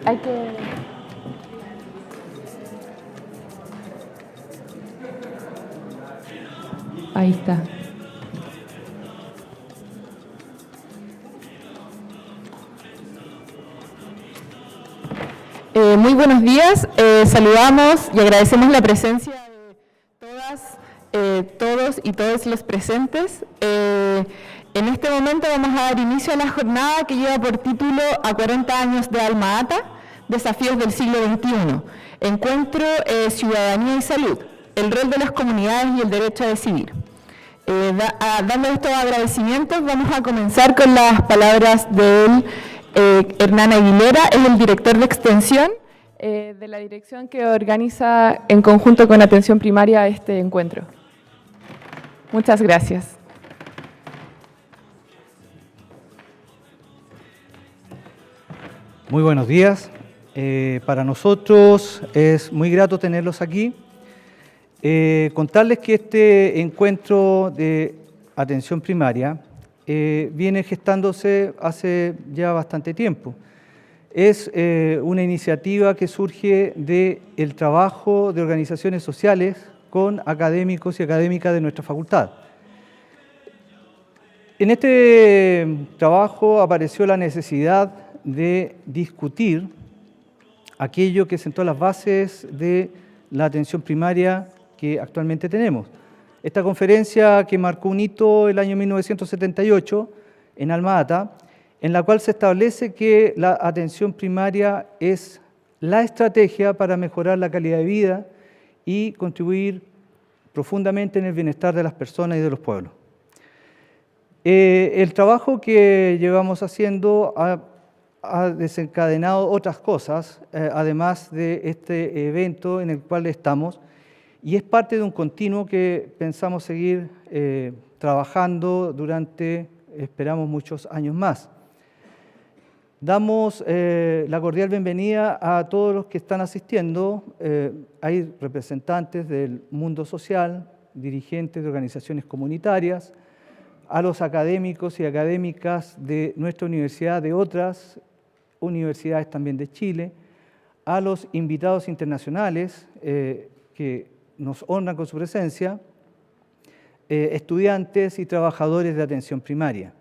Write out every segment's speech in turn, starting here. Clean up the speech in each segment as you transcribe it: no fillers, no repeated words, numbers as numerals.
Hay que... Ahí está. Muy buenos días. Saludamos y agradecemos la presencia de todas, todos y todos los presentes. En este momento vamos a dar inicio a la jornada que lleva por título A 40 años de Alma Ata, Desafíos del siglo XXI. Encuentro Ciudadanía y Salud, el rol de las comunidades y el derecho a decidir. Dando estos agradecimientos, vamos a comenzar con las palabras de él. Hernán Aguilera es el director de extensión de la dirección que organiza en conjunto con Atención Primaria este encuentro. Muchas gracias. Muy buenos días. Para nosotros es muy grato tenerlos aquí. Contarles que este encuentro de atención primaria viene gestándose hace ya bastante tiempo. Es una iniciativa que surge del trabajo de organizaciones sociales con académicos y académicas de nuestra facultad. En este trabajo apareció la necesidad de discutir aquello que sentó las bases de la atención primaria que actualmente tenemos. Esta conferencia que marcó un hito el año 1978 en Alma Ata, en la cual se establece que la atención primaria es la estrategia para mejorar la calidad de vida y contribuir profundamente en el bienestar de las personas y de los pueblos. El trabajo que llevamos haciendo ha desencadenado otras cosas, además de este evento en el cual estamos, y es parte de un continuo que pensamos seguir trabajando durante, esperamos, muchos años más. Damos la cordial bienvenida a todos los que están asistiendo. Hay representantes del mundo social, dirigentes de organizaciones comunitarias, a los académicos y académicas de nuestra universidad, de otras universidades también de Chile, a los invitados internacionales que nos honran con su presencia, estudiantes y trabajadores de atención primaria.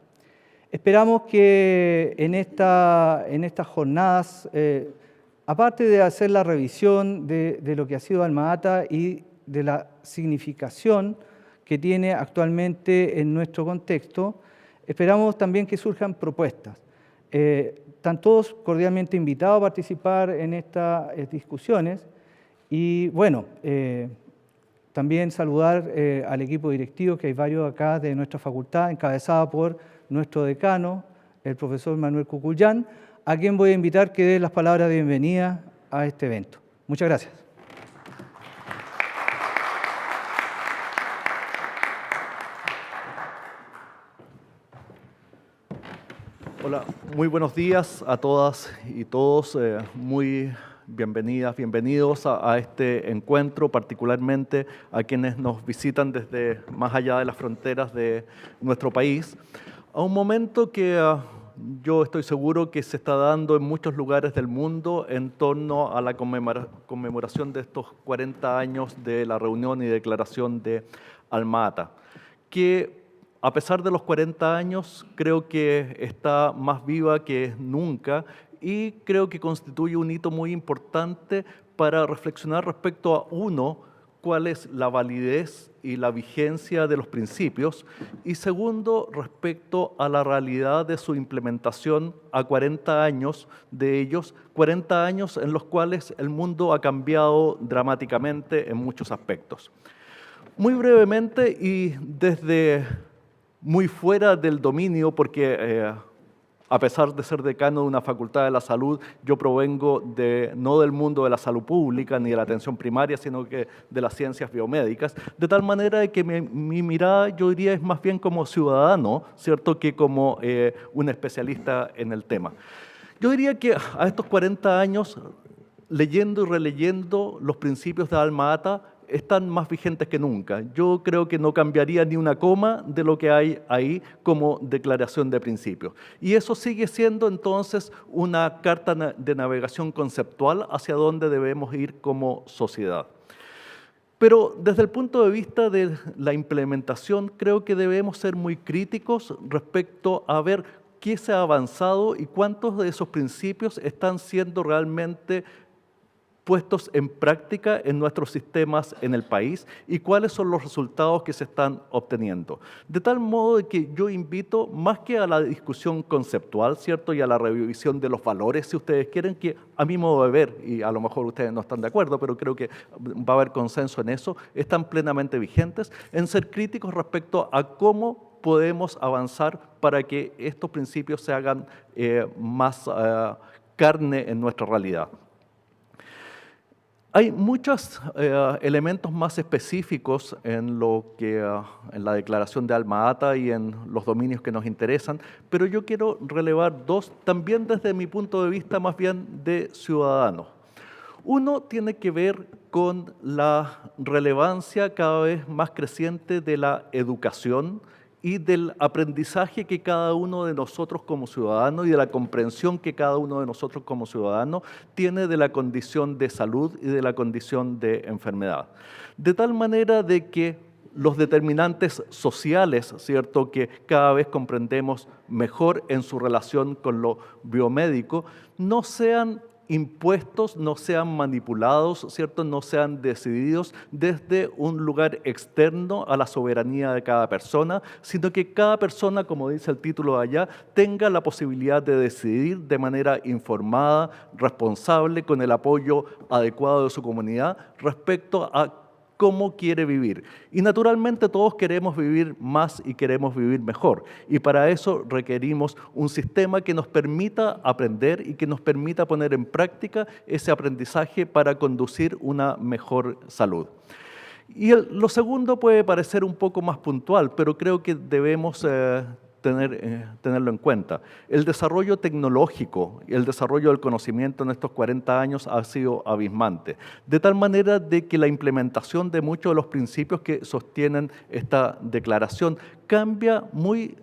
Esperamos que en estas jornadas, aparte de hacer la revisión de lo que ha sido Alma Ata y de la significación que tiene actualmente en nuestro contexto, esperamos también que surjan propuestas. Están todos cordialmente invitados a participar en estas discusiones y, bueno, también saludar al equipo directivo, que hay varios acá de nuestra facultad, encabezada por nuestro decano, el profesor Manuel Cucullán, a quien voy a invitar que dé las palabras de bienvenida a este evento. Muchas gracias. Hola, muy buenos días a todas y todos. Muy bienvenidas, bienvenidos a este encuentro, particularmente a quienes nos visitan desde más allá de las fronteras de nuestro país, a un momento que yo estoy seguro que se está dando en muchos lugares del mundo en torno a la conmemoración de estos 40 años de la reunión y declaración de Alma Ata, que a pesar de los 40 años creo que está más viva que nunca y creo que constituye un hito muy importante para reflexionar respecto a, uno, cuál es la validez y la vigencia de los principios, y segundo, respecto a la realidad de su implementación a 40 años de ellos, 40 años en los cuales el mundo ha cambiado dramáticamente en muchos aspectos. Muy brevemente y desde muy fuera del dominio, porque a pesar de ser decano de una facultad de la salud, yo provengo no del mundo de la salud pública ni de la atención primaria, sino que de las ciencias biomédicas, de tal manera que mi mirada, yo diría, es más bien como ciudadano, ¿cierto?, que como un especialista en el tema. Yo diría que a estos 40 años, leyendo y releyendo los principios de Alma Ata, están más vigentes que nunca. Yo creo que no cambiaría ni una coma de lo que hay ahí como declaración de principios. Y eso sigue siendo entonces una carta de navegación conceptual hacia dónde debemos ir como sociedad. Pero desde el punto de vista de la implementación, creo que debemos ser muy críticos respecto a ver qué se ha avanzado y cuántos de esos principios están siendo realmente puestos en práctica en nuestros sistemas en el país y cuáles son los resultados que se están obteniendo. De tal modo que yo invito, más que a la discusión conceptual, ¿cierto? Y a la revisión de los valores, si ustedes quieren, que a mi modo de ver, y a lo mejor ustedes no están de acuerdo, pero creo que va a haber consenso en eso, están plenamente vigentes, en ser críticos respecto a cómo podemos avanzar para que estos principios se hagan más carne en nuestra realidad. Hay muchos elementos más específicos en en la declaración de Alma Ata y en los dominios que nos interesan, pero yo quiero relevar dos, también desde mi punto de vista más bien de ciudadano. Uno tiene que ver con la relevancia cada vez más creciente de la educación y del aprendizaje que cada uno de nosotros como ciudadanos y de la comprensión que cada uno de nosotros como ciudadanos tiene de la condición de salud y de la condición de enfermedad. De tal manera de que los determinantes sociales, ¿cierto?, que cada vez comprendemos mejor en su relación con lo biomédico, no sean impuestos, no sean manipulados, ¿cierto?, no sean decididos desde un lugar externo a la soberanía de cada persona, sino que cada persona, como dice el título de allá, tenga la posibilidad de decidir de manera informada, responsable, con el apoyo adecuado de su comunidad respecto a cómo quiere vivir. Y naturalmente todos queremos vivir más y queremos vivir mejor. Y para eso requerimos un sistema que nos permita aprender y que nos permita poner en práctica ese aprendizaje para conducir una mejor salud. Y lo segundo puede parecer un poco más puntual, pero creo que debemos tenerlo en cuenta. El desarrollo tecnológico y el desarrollo del conocimiento en estos 40 años ha sido abismante, de tal manera de que la implementación de muchos de los principios que sostienen esta declaración cambia muy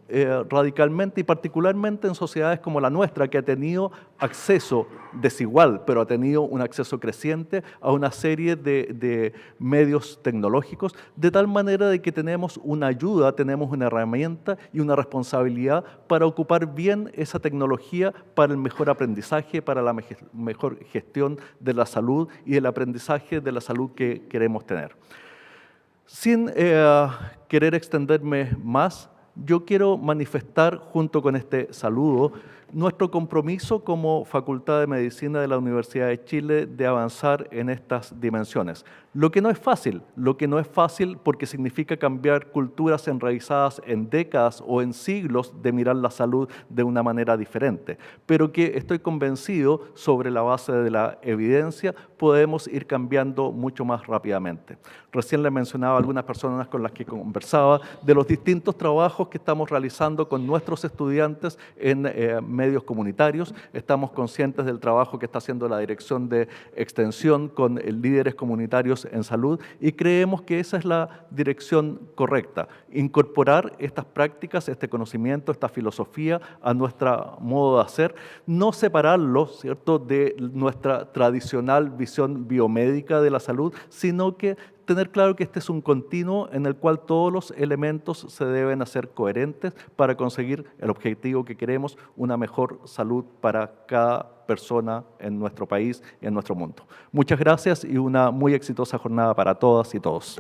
radicalmente y particularmente en sociedades como la nuestra, que ha tenido acceso desigual, pero ha tenido un acceso creciente a una serie de medios tecnológicos, de tal manera de que tenemos una ayuda, tenemos una herramienta y una responsabilidad para ocupar bien esa tecnología para el mejor aprendizaje, para la mejor gestión de la salud y el aprendizaje de la salud que queremos tener. Sin querer extenderme más, yo quiero manifestar junto con este saludo nuestro compromiso como Facultad de Medicina de la Universidad de Chile de avanzar en estas dimensiones. Lo que no es fácil porque significa cambiar culturas enraizadas en décadas o en siglos de mirar la salud de una manera diferente, pero que estoy convencido sobre la base de la evidencia podemos ir cambiando mucho más rápidamente. Recién le mencionaba a algunas personas con las que conversaba de los distintos trabajos que estamos realizando con nuestros estudiantes en medios comunitarios. Estamos conscientes del trabajo que está haciendo la Dirección de Extensión con líderes comunitarios en salud y creemos que esa es la dirección correcta, incorporar estas prácticas, este conocimiento, esta filosofía a nuestro modo de hacer, no separarlo, ¿cierto?, de nuestra tradicional visión biomédica de la salud, sino que tener claro que este es un continuo en el cual todos los elementos se deben hacer coherentes para conseguir el objetivo que queremos, una mejor salud para cada persona en nuestro país y en nuestro mundo. Muchas gracias y una muy exitosa jornada para todas y todos.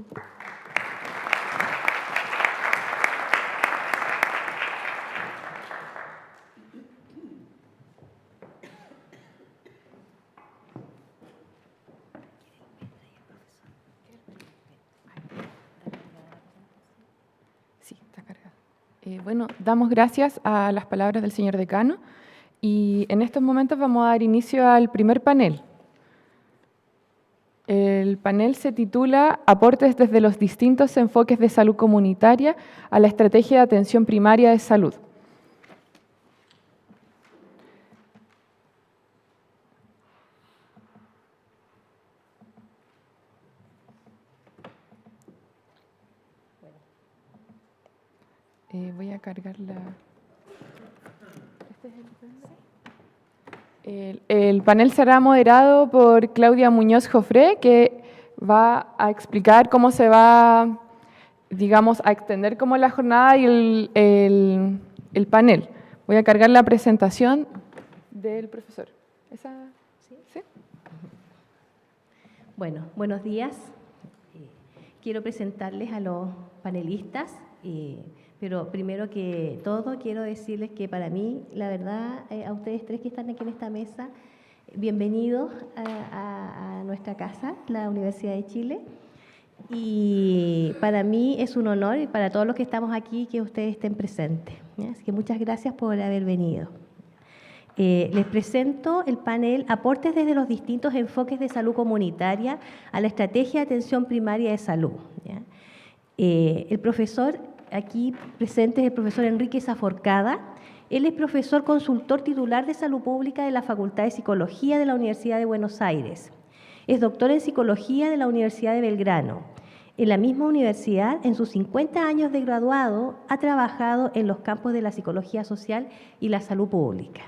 Sí, está cargado. Bueno, damos gracias a las palabras del señor decano y en estos momentos vamos a dar inicio al primer panel. El panel se titula Aportes desde los distintos enfoques de salud comunitaria a la estrategia de atención primaria de salud. a cargar la... El panel será moderado por Claudia Muñoz Jofré, que va a explicar cómo se va, digamos, a extender como la jornada y el panel. Voy a cargar la presentación del profesor. ¿Esa? ¿Sí? ¿Sí? Bueno, buenos días. Quiero presentarles a los panelistas, pero primero que todo quiero decirles que para mí, la verdad, a ustedes tres que están aquí en esta mesa, bienvenidos a nuestra casa, la Universidad de Chile. Y para mí es un honor, y para todos los que estamos aquí, que ustedes estén presentes. Así que muchas gracias por haber venido. Les presento el panel Aportes desde los distintos enfoques de salud comunitaria a la estrategia de atención primaria de salud. El profesor aquí presente es el profesor Enrique Saforcada. Él es profesor consultor titular de salud pública de la Facultad de Psicología de la Universidad de Buenos Aires. Es doctor en psicología de la Universidad de Belgrano. En la misma universidad, en sus 50 años de graduado, ha trabajado en los campos de la psicología social y la salud pública.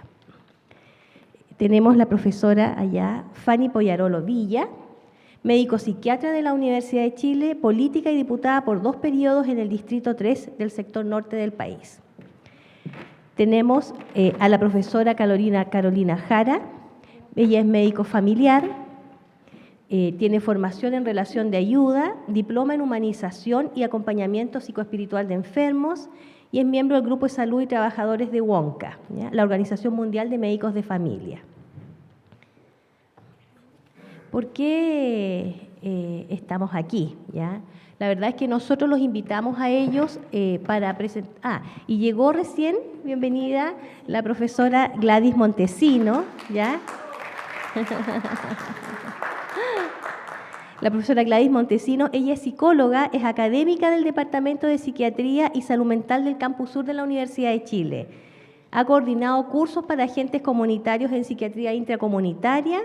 Tenemos la profesora allá, Fanny Poyarolo Villa, médico psiquiatra de la Universidad de Chile, política y diputada por 2 periodos en el Distrito 3 del sector norte del país. Tenemos a la profesora Carolina Jara. Ella es médico familiar, tiene formación en relación de ayuda, diploma en humanización y acompañamiento psicoespiritual de enfermos y es miembro del Grupo de Salud y Trabajadores de WONCA, ¿ya? La Organización Mundial de Médicos de Familia. ¿Por qué estamos aquí? ¿Ya? La verdad es que nosotros los invitamos a ellos para presentar... y llegó recién, bienvenida, la profesora Gladys Montesino, ¿ya? La profesora Gladys Montesino, ella es psicóloga, es académica del Departamento de Psiquiatría y Salud Mental del Campus Sur de la Universidad de Chile. Ha coordinado cursos para agentes comunitarios en psiquiatría intracomunitaria,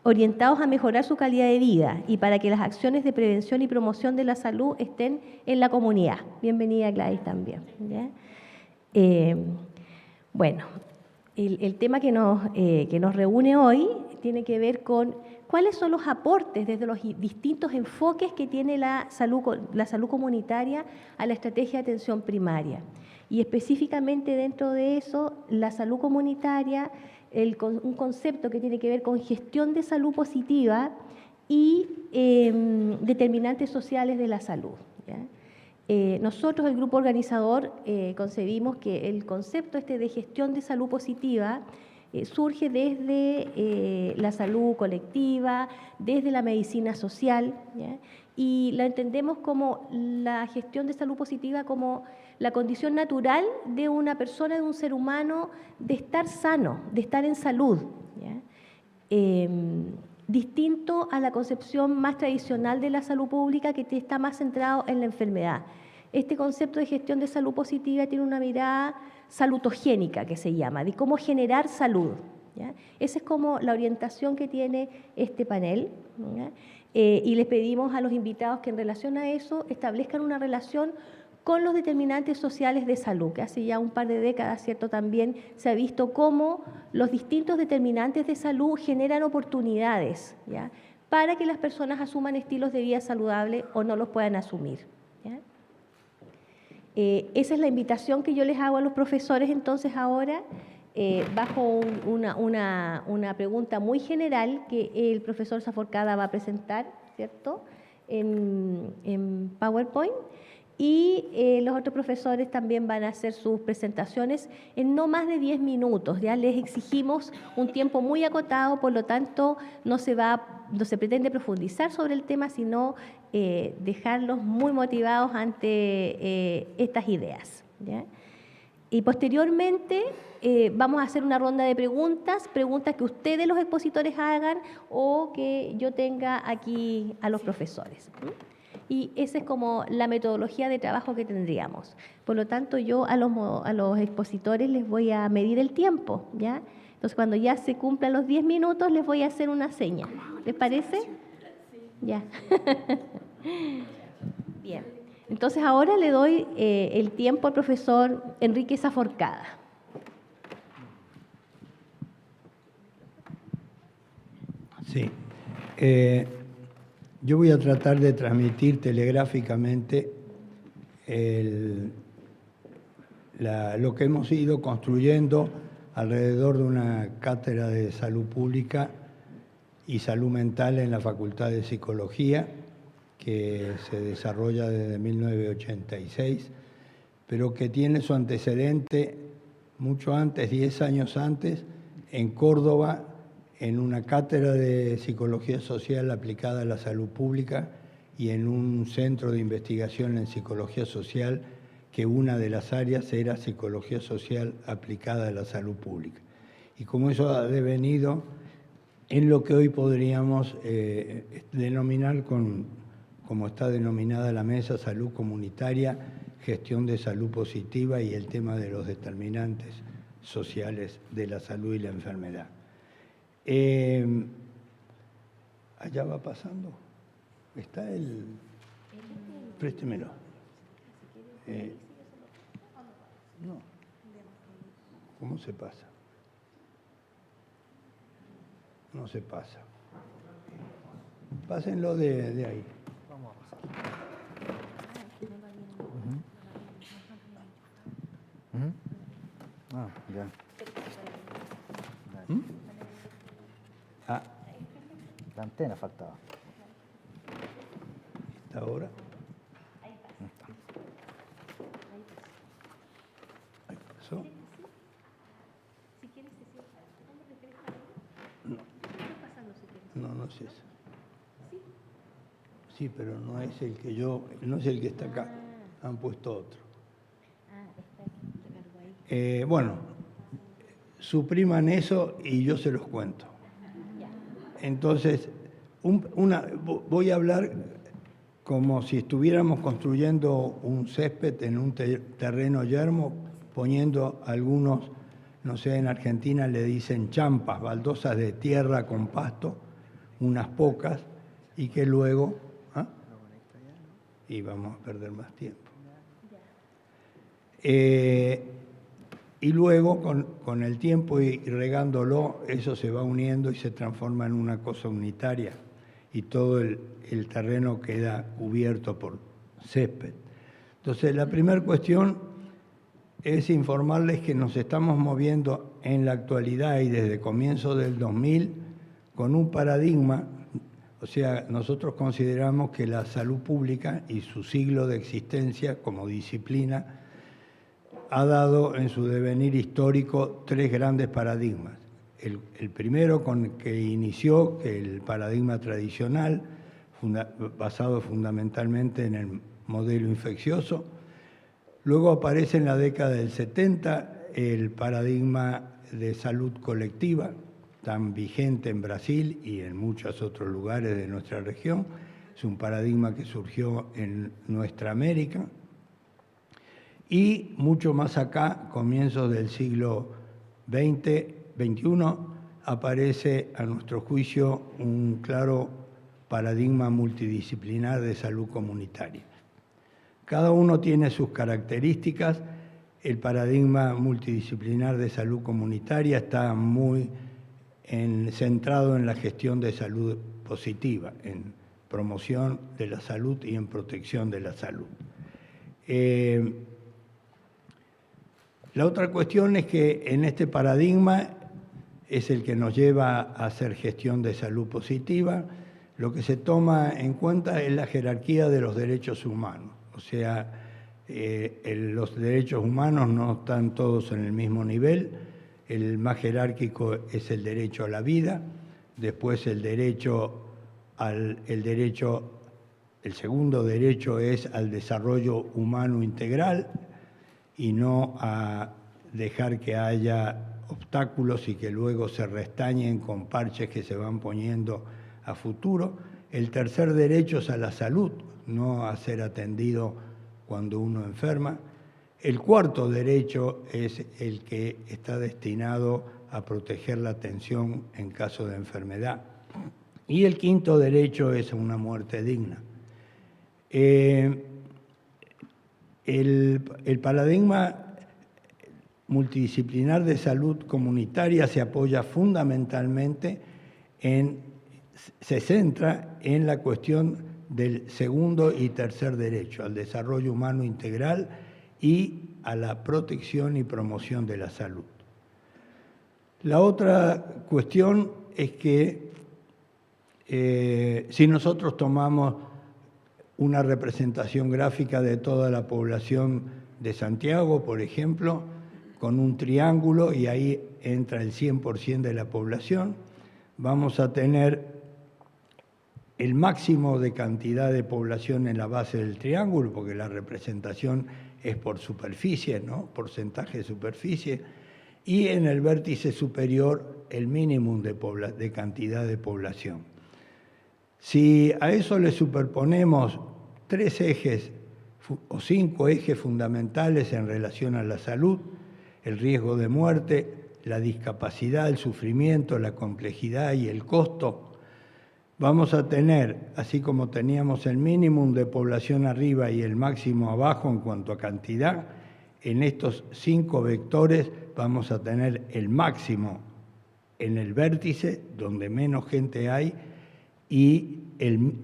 orientados a mejorar su calidad de vida y para que las acciones de prevención y promoción de la salud estén en la comunidad. Bienvenida, Gladys, también. ¿Ya? Bueno, el tema que nos reúne hoy tiene que ver con cuáles son los aportes desde los distintos enfoques que tiene la salud comunitaria a la estrategia de atención primaria. Y específicamente dentro de eso, la salud comunitaria, un concepto que tiene que ver con gestión de salud positiva y determinantes sociales de la salud. ¿Ya? Nosotros, el grupo organizador, concebimos que el concepto de gestión de salud positiva surge desde la salud colectiva, desde la medicina social, ¿ya? Y la entendemos como la gestión de salud positiva como la condición natural de una persona, de un ser humano, de estar sano, de estar en salud, ¿ya? Distinto a la concepción más tradicional de la salud pública que está más centrado en la enfermedad. Este concepto de gestión de salud positiva tiene una mirada salutogénica, que se llama, de cómo generar salud, ¿ya? Esa es como la orientación que tiene este panel, ¿ya? Y les pedimos a los invitados que en relación a eso establezcan una relación con los determinantes sociales de salud, que hace ya un par de décadas, ¿cierto? También se ha visto cómo los distintos determinantes de salud generan oportunidades, ¿ya? Para que las personas asuman estilos de vida saludable o no los puedan asumir, ¿ya? Esa es la invitación que yo les hago a los profesores entonces ahora, bajo una pregunta muy general que el profesor Saforcada va a presentar, ¿cierto?, en PowerPoint, y los otros profesores también van a hacer sus presentaciones en no más de 10 minutos. Ya les exigimos un tiempo muy acotado, por lo tanto no se pretende profundizar sobre el tema, sino dejarlos muy motivados ante estas ideas, ¿ya? Y posteriormente vamos a hacer una ronda de preguntas que ustedes los expositores hagan o que yo tenga aquí a los profesores. Y esa es como la metodología de trabajo que tendríamos. Por lo tanto, yo a los expositores les voy a medir el tiempo, ¿ya? Entonces, cuando ya se cumplan los 10 minutos, les voy a hacer una seña. ¿Les parece? Sí. Ya. Bien. Entonces ahora le doy el tiempo al profesor Enrique Saforcada. Sí. Yo voy a tratar de transmitir telegráficamente lo que hemos ido construyendo alrededor de una cátedra de salud pública y salud mental en la Facultad de Psicología, que se desarrolla desde 1986, pero que tiene su antecedente mucho antes, 10 años antes, en Córdoba, en una cátedra de Psicología Social aplicada a la salud pública y en un centro de investigación en Psicología Social, que una de las áreas era Psicología Social aplicada a la salud pública. Y como eso ha devenido en lo que hoy podríamos denominar, como está denominada la mesa, salud comunitaria, gestión de salud positiva y el tema de los determinantes sociales de la salud y la enfermedad. Allá va pasando. Está el... Préstemelo. No. ¿Cómo se pasa? No se pasa. Pásenlo de ahí. Vamos a pasar. Ah, ya. Ah, La antena faltaba. ¿está ahora? Ahí pasó. No es ese. Sí, pero no es el que no es el que está acá. Han puesto otro. Bueno, supriman eso y yo se los cuento. Entonces, voy a hablar como si estuviéramos construyendo un césped en un terreno yermo, poniendo algunos, no sé, en Argentina le dicen champas, baldosas de tierra con pasto, unas pocas, y que luego... ¿ah? Y vamos a perder más tiempo. Y luego, con el tiempo y regándolo, eso se va uniendo y se transforma en una cosa unitaria. Y todo el terreno queda cubierto por césped. Entonces, la primera cuestión es informarles que nos estamos moviendo en la actualidad y desde comienzos del 2000 con un paradigma. O sea, nosotros consideramos que la salud pública y su siglo de existencia como disciplina ha dado en su devenir histórico tres grandes paradigmas. El primero con que inició, que el paradigma tradicional, basado fundamentalmente en el modelo infeccioso. Luego aparece en la década del 70 el paradigma de salud colectiva, tan vigente en Brasil y en muchos otros lugares de nuestra región. Es un paradigma que surgió en nuestra América. Y mucho más acá, comienzos del siglo XXI, aparece, a nuestro juicio, un claro paradigma multidisciplinar de salud comunitaria. Cada uno tiene sus características. El paradigma multidisciplinar de salud comunitaria está muy centrado en la gestión de salud positiva, en promoción de la salud y en protección de la salud. La otra cuestión es que en este paradigma es el que nos lleva a hacer gestión de salud positiva. Lo que se toma en cuenta es la jerarquía de los derechos humanos. O sea, los derechos humanos no están todos en el mismo nivel. El más jerárquico es el derecho a la vida, después el segundo derecho es al desarrollo humano integral y no a dejar que haya obstáculos y que luego se restañen con parches que se van poniendo a futuro. El tercer derecho es a la salud, no a ser atendido cuando uno enferma. El cuarto derecho es el que está destinado a proteger la atención en caso de enfermedad. Y el quinto derecho es una muerte digna. El paradigma multidisciplinar de salud comunitaria se apoya fundamentalmente se centra en la cuestión del segundo y tercer derecho, al desarrollo humano integral y a la protección y promoción de la salud. La otra cuestión es que si nosotros tomamos una representación gráfica de toda la población de Santiago, por ejemplo, con un triángulo y ahí entra el 100% de la población, vamos a tener el máximo de cantidad de población en la base del triángulo, porque la representación es por superficie, ¿no? Porcentaje de superficie, y en el vértice superior el mínimo de cantidad de población. Si a eso le superponemos 3 ejes o 5 ejes fundamentales en relación a la salud, el riesgo de muerte, la discapacidad, el sufrimiento, la complejidad y el costo, vamos a tener, así como teníamos el mínimo de población arriba y el máximo abajo en cuanto a cantidad, en estos 5 vectores vamos a tener el máximo en el vértice, donde menos gente hay, y el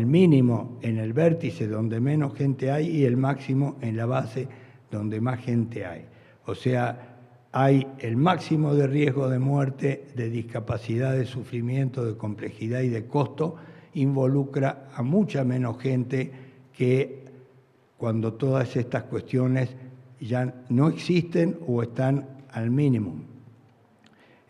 mínimo en el vértice, donde menos gente hay, y el máximo en la base, donde más gente hay. O sea, hay el máximo de riesgo de muerte, de discapacidad, de sufrimiento, de complejidad y de costo, involucra a mucha menos gente que cuando todas estas cuestiones ya no existen o están al mínimo.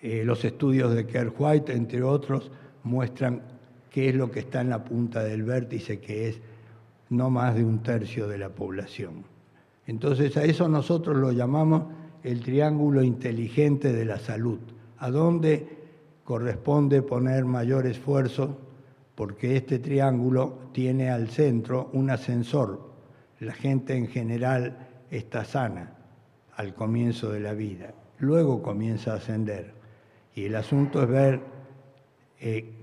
Los estudios de Kerr White, entre otros, muestran qué es lo que está en la punta del vértice, que es no más de 1/3 de la población. Entonces, a eso nosotros lo llamamos el triángulo inteligente de la salud, a donde corresponde poner mayor esfuerzo, porque este triángulo tiene al centro un ascensor. La gente en general está sana al comienzo de la vida, luego comienza a ascender. Y el asunto es ver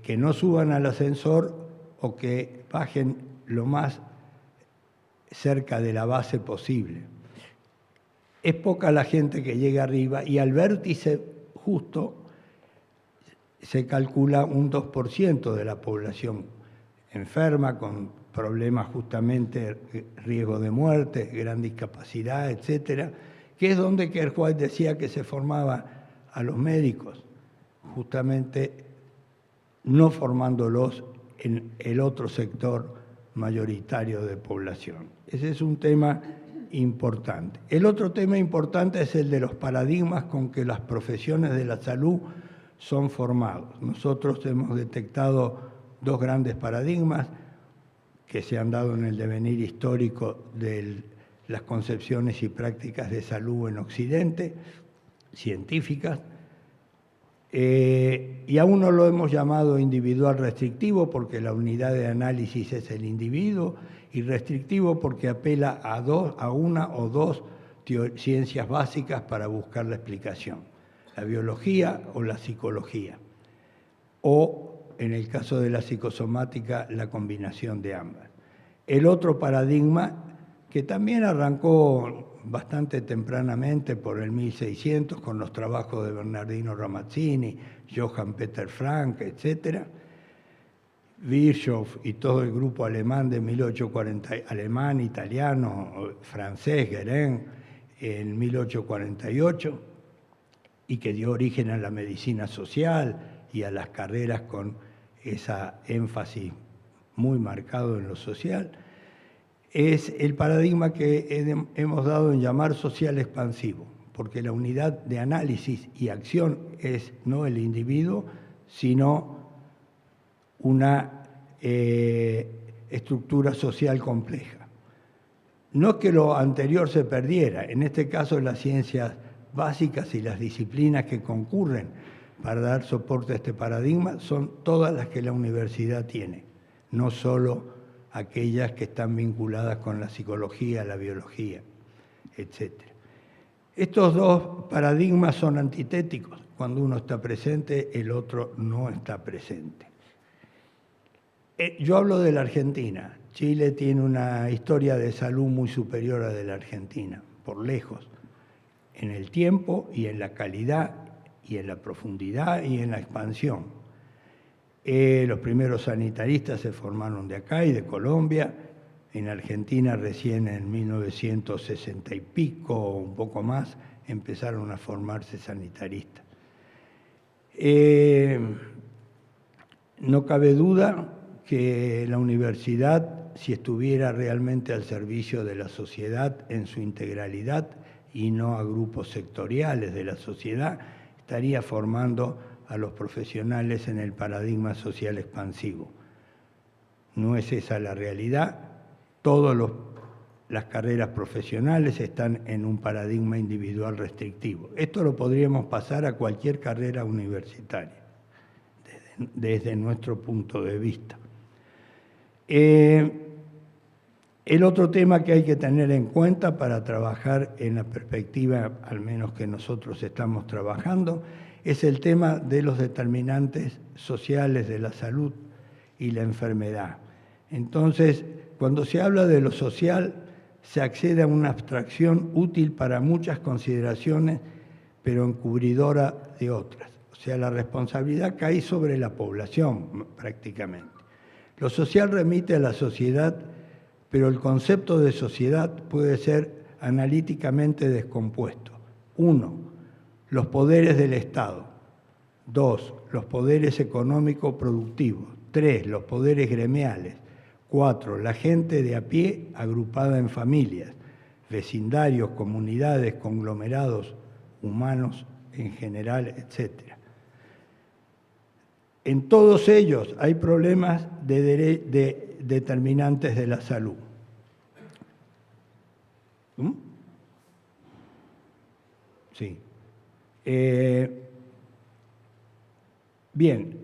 que no suban al ascensor o que bajen lo más cerca de la base posible. Es poca la gente que llega arriba y al vértice justo se calcula un 2% de la población enferma con problemas justamente, riesgo de muerte, gran discapacidad, etcétera, que es donde Kerr White decía que se formaba a los médicos, justamente no formándolos en el otro sector mayoritario de población. Ese es un tema importante. El otro tema importante es el de los paradigmas con que las profesiones de la salud son formados. Nosotros hemos detectado 2 grandes paradigmas que se han dado en el devenir histórico de las concepciones y prácticas de salud en Occidente, científicas, y a uno lo hemos llamado individual restrictivo porque la unidad de análisis es el individuo, y restrictivo porque apela a una o dos ciencias básicas para buscar la explicación, la biología o la psicología, o en el caso de la psicosomática, la combinación de ambas. El otro paradigma, que también arrancó bastante tempranamente por el 1600 con los trabajos de Bernardino Ramazzini, Johann Peter Frank, etc., Virchow y todo el grupo alemán de 1840, alemán, italiano, francés, Guérin, en 1848, y que dio origen a la medicina social y a las carreras con esa énfasis muy marcado en lo social, es el paradigma que hemos dado en llamar social expansivo, porque la unidad de análisis y acción es no el individuo, sino una estructura social compleja. No es que lo anterior se perdiera, en este caso las ciencias básicas y las disciplinas que concurren para dar soporte a este paradigma son todas las que la universidad tiene, no solo aquellas que están vinculadas con la psicología, la biología, etc. Estos 2 paradigmas son antitéticos. Cuando uno está presente, el otro no está presente. Yo hablo de la Argentina. Chile tiene una historia de salud muy superior a la de la Argentina, por lejos, en el tiempo y en la calidad y en la profundidad y en la expansión. Los primeros sanitaristas se formaron de acá y de Colombia. En Argentina recién en 1960 y pico, o un poco más, empezaron a formarse sanitaristas. No cabe duda que la universidad, si estuviera realmente al servicio de la sociedad en su integralidad y no a grupos sectoriales de la sociedad, estaría formando a los profesionales en el paradigma social expansivo. No es esa la realidad. Todas las carreras profesionales están en un paradigma individual restrictivo. Esto lo podríamos pasar a cualquier carrera universitaria, desde nuestro punto de vista. El otro tema que hay que tener en cuenta para trabajar en la perspectiva, al menos que nosotros estamos trabajando, es el tema de los determinantes sociales de la salud y la enfermedad. Entonces, cuando se habla de lo social, se accede a una abstracción útil para muchas consideraciones, pero encubridora de otras. O sea, la responsabilidad cae sobre la población, prácticamente. Lo social remite a la sociedad, pero el concepto de sociedad puede ser analíticamente descompuesto. 1, los poderes del Estado. 2, los poderes económico-productivos. 3, los poderes gremiales. 4, la gente de a pie agrupada en familias, vecindarios, comunidades, conglomerados humanos en general, etc. En todos ellos hay problemas de determinantes de la salud. Sí. Bien,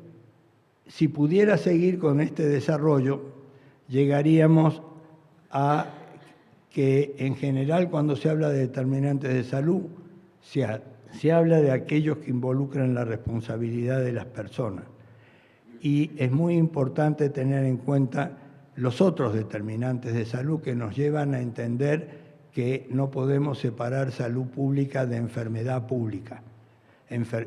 si pudiera seguir con este desarrollo, llegaríamos a que en general cuando se habla de determinantes de salud, se habla de aquellos que involucran la responsabilidad de las personas. Y es muy importante tener en cuenta los otros determinantes de salud que nos llevan a entender que no podemos separar salud pública de enfermedad pública,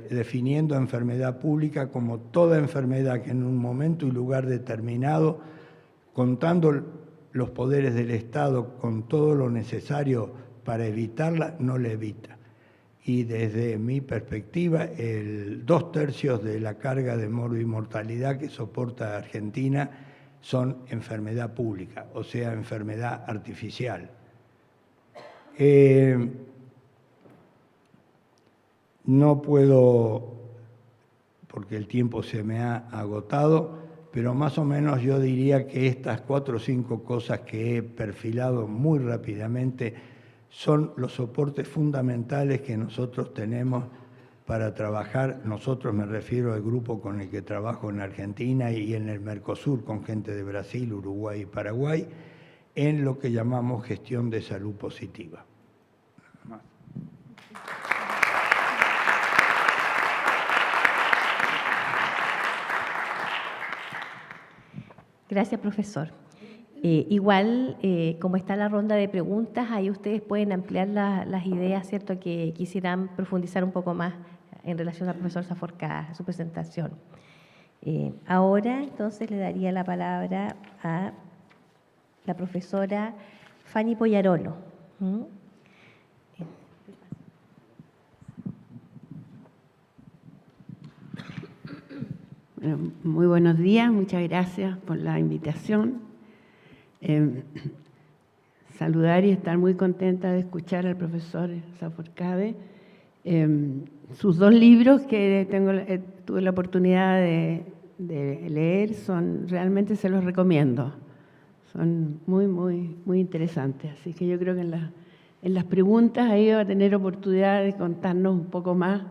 definiendo enfermedad pública como toda enfermedad que en un momento y lugar determinado, contando los poderes del Estado con todo lo necesario para evitarla, no la evita. Y desde mi perspectiva, 2/3 de la carga de morbimortalidad que soporta Argentina son enfermedad pública, o sea, enfermedad artificial. No puedo, porque el tiempo se me ha agotado, pero más o menos yo diría que estas 4 o 5 cosas que he perfilado muy rápidamente son los soportes fundamentales que nosotros tenemos para trabajar. Nosotros, me refiero al grupo con el que trabajo en Argentina y en el Mercosur, con gente de Brasil, Uruguay y Paraguay, en lo que llamamos gestión de salud positiva. Gracias, profesor. Igual, como está la ronda de preguntas, ahí ustedes pueden ampliar las ideas, ¿cierto?, que quisieran profundizar un poco más en relación al profesor Saforcada, su presentación. Ahora, entonces, le daría la palabra a la profesora Fanny Poyarolo. Muy buenos días, muchas gracias por la invitación. Saludar y estar muy contenta de escuchar al profesor Saforcade. Sus 2 libros que tuve la oportunidad de leer, realmente se los recomiendo. Son muy, muy, muy interesantes. Así que yo creo que en las preguntas ahí va a tener oportunidad de contarnos un poco más,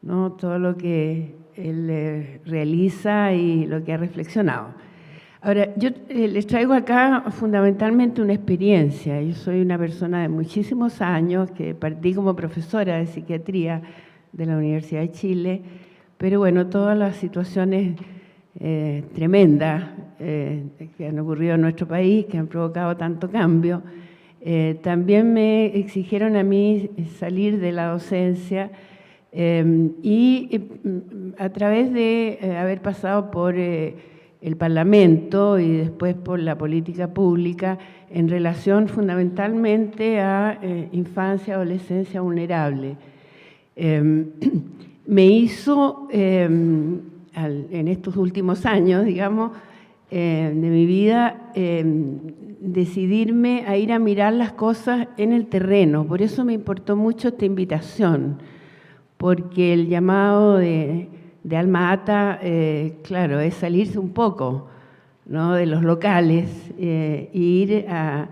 ¿no?, todo lo que él realiza y lo que ha reflexionado. Ahora, yo les traigo acá fundamentalmente una experiencia. Yo soy una persona de muchísimos años que partí como profesora de psiquiatría de la Universidad de Chile, pero bueno, todas las situaciones tremendas que han ocurrido en nuestro país, que han provocado tanto cambio. También me exigieron a mí salir de la docencia y a través de haber pasado por el Parlamento y después por la política pública en relación fundamentalmente a infancia, adolescencia vulnerable. Me hizo, en estos últimos años, digamos, de mi vida, decidirme a ir a mirar las cosas en el terreno. Por eso me importó mucho esta invitación, porque el llamado de Alma Ata, claro, es salirse un poco, ¿no?, de los locales, e ir a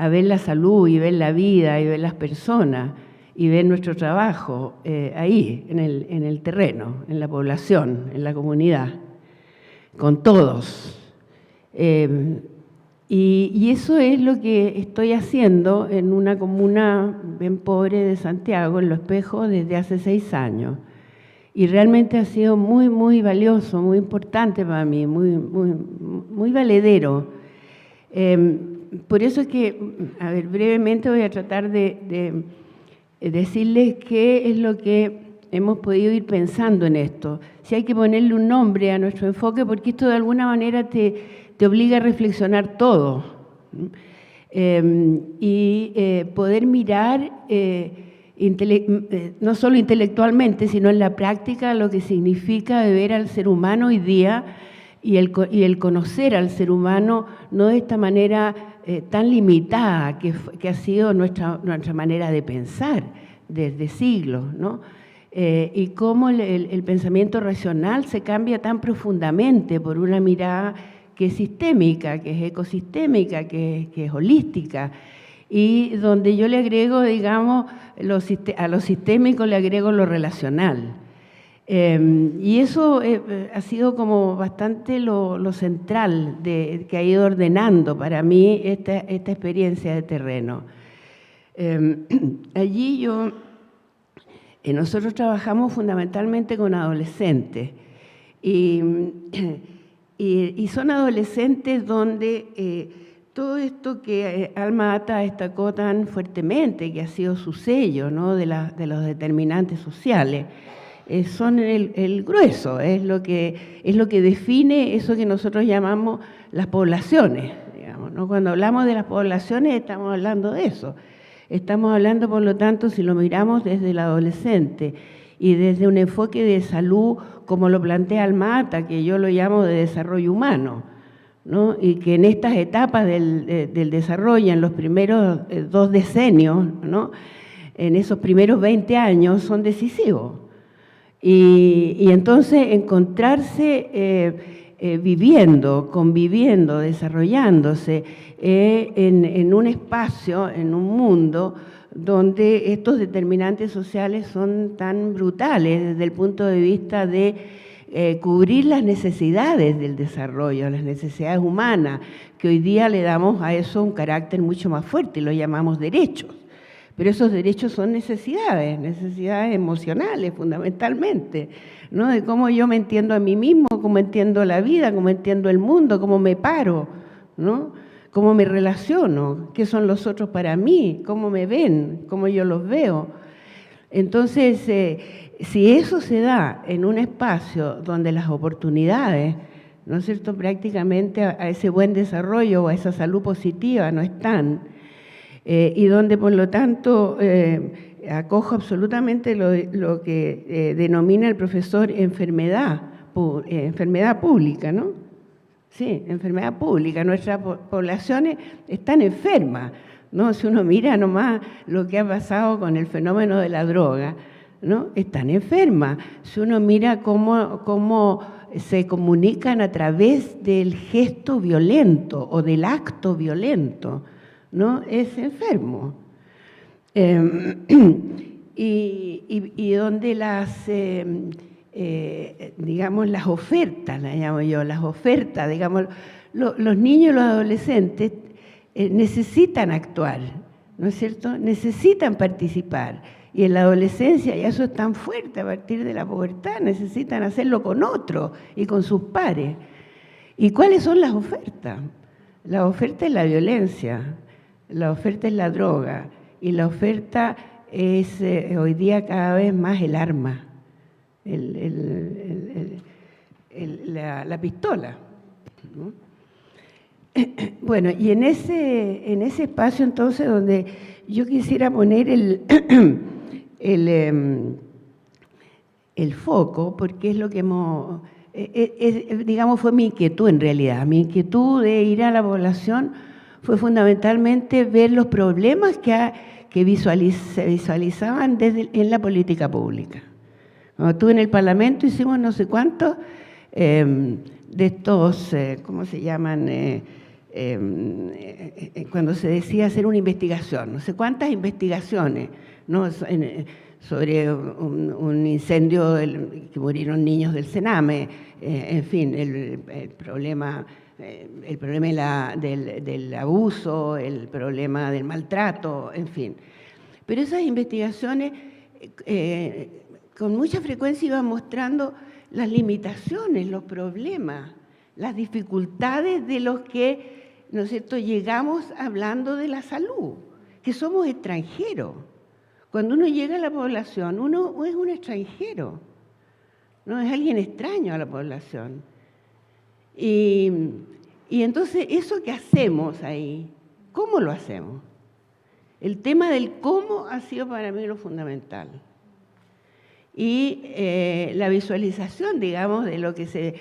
ver la salud y ver la vida y ver las personas y ver nuestro trabajo ahí, en el terreno, en la población, en la comunidad, con todos. Y eso es lo que estoy haciendo en una comuna bien pobre de Santiago, en Los Espejos, desde hace 6 años. Y realmente ha sido muy, muy valioso, muy importante para mí, muy valedero. Por eso es que, a ver, brevemente voy a tratar de decirles qué es lo que hemos podido ir pensando en esto. Si hay que ponerle un nombre a nuestro enfoque, porque esto de alguna manera te obliga a reflexionar todo. Y poder mirar no solo intelectualmente, sino en la práctica, lo que significa de ver al ser humano hoy día y el conocer al ser humano no de esta manera tan limitada que ha sido nuestra manera de pensar desde siglos, ¿no? Y cómo el pensamiento racional se cambia tan profundamente por una mirada que es sistémica, que es ecosistémica, que es holística, y donde yo le agrego, digamos, a lo sistémico le agrego lo relacional. Y eso ha sido como bastante lo central que ha ido ordenando para mí esta experiencia de terreno. Allí nosotros trabajamos fundamentalmente con adolescentes y son adolescentes donde todo esto que Alma Ata destacó tan fuertemente, que ha sido su sello, ¿no?, de los determinantes sociales, son el grueso, es lo que define eso que nosotros llamamos las poblaciones, digamos, ¿no? Cuando hablamos de las poblaciones estamos hablando de eso. Estamos hablando, por lo tanto, si lo miramos desde el adolescente y desde un enfoque de salud, como lo plantea Alma Ata, que yo lo llamo de desarrollo humano, ¿no? Y que en estas etapas del desarrollo, en los primeros 2 decenios, ¿no?, en esos primeros 20 años, son decisivos. Y entonces encontrarse viviendo, conviviendo, desarrollándose en un espacio, en un mundo donde estos determinantes sociales son tan brutales desde el punto de vista de cubrir las necesidades del desarrollo, las necesidades humanas, que hoy día le damos a eso un carácter mucho más fuerte y lo llamamos derechos. Pero esos derechos son necesidades emocionales fundamentalmente, ¿no? De cómo yo me entiendo a mí mismo, cómo entiendo la vida, cómo entiendo el mundo, cómo me paro, ¿no? Cómo me relaciono, qué son los otros para mí, cómo me ven, cómo yo los veo. Entonces, si eso se da en un espacio donde las oportunidades, ¿no es cierto?, prácticamente a ese buen desarrollo o a esa salud positiva no están, y donde por lo tanto acojo absolutamente lo que denomina el profesor enfermedad pública, ¿no? Sí, enfermedad pública. Nuestras poblaciones están enfermas, ¿no? Si uno mira nomás lo que ha pasado con el fenómeno de la droga, ¿no?, están enfermas. Si uno mira cómo se comunican a través del gesto violento o del acto violento, ¿no?, es enfermo. Y donde digamos, las ofertas, las llamo yo, las ofertas, digamos, los niños y los adolescentes necesitan actuar, ¿no es cierto?, necesitan participar. Y en la adolescencia ya eso es tan fuerte, a partir de la pubertad necesitan hacerlo con otros y con sus pares. ¿Y cuáles son las ofertas? La oferta es la violencia, la oferta es la droga y la oferta es hoy día cada vez más el arma, la pistola, ¿no? Bueno, y en ese espacio entonces donde yo quisiera poner el foco, porque es lo que hemos, digamos, fue mi inquietud en realidad. Mi inquietud de ir a la población fue fundamentalmente ver los problemas que se visualizaban en la política pública. Cuando estuve en el Parlamento hicimos no sé cuántos de estos, ¿cómo se llaman?, cuando se decía hacer una investigación, no sé cuántas investigaciones, ¿no?, sobre un incendio que murieron niños del Sename, en fin, el problema del abuso, el problema del maltrato, en fin. Pero esas investigaciones con mucha frecuencia iban mostrando las limitaciones, los problemas, las dificultades de los que, ¿no es cierto?, llegamos hablando de la salud, que somos extranjeros. Cuando uno llega a la población, uno es un extranjero, no es alguien extraño a la población. Y entonces, eso que hacemos ahí, ¿cómo lo hacemos? El tema del cómo ha sido para mí lo fundamental. Y la visualización, digamos, de lo que se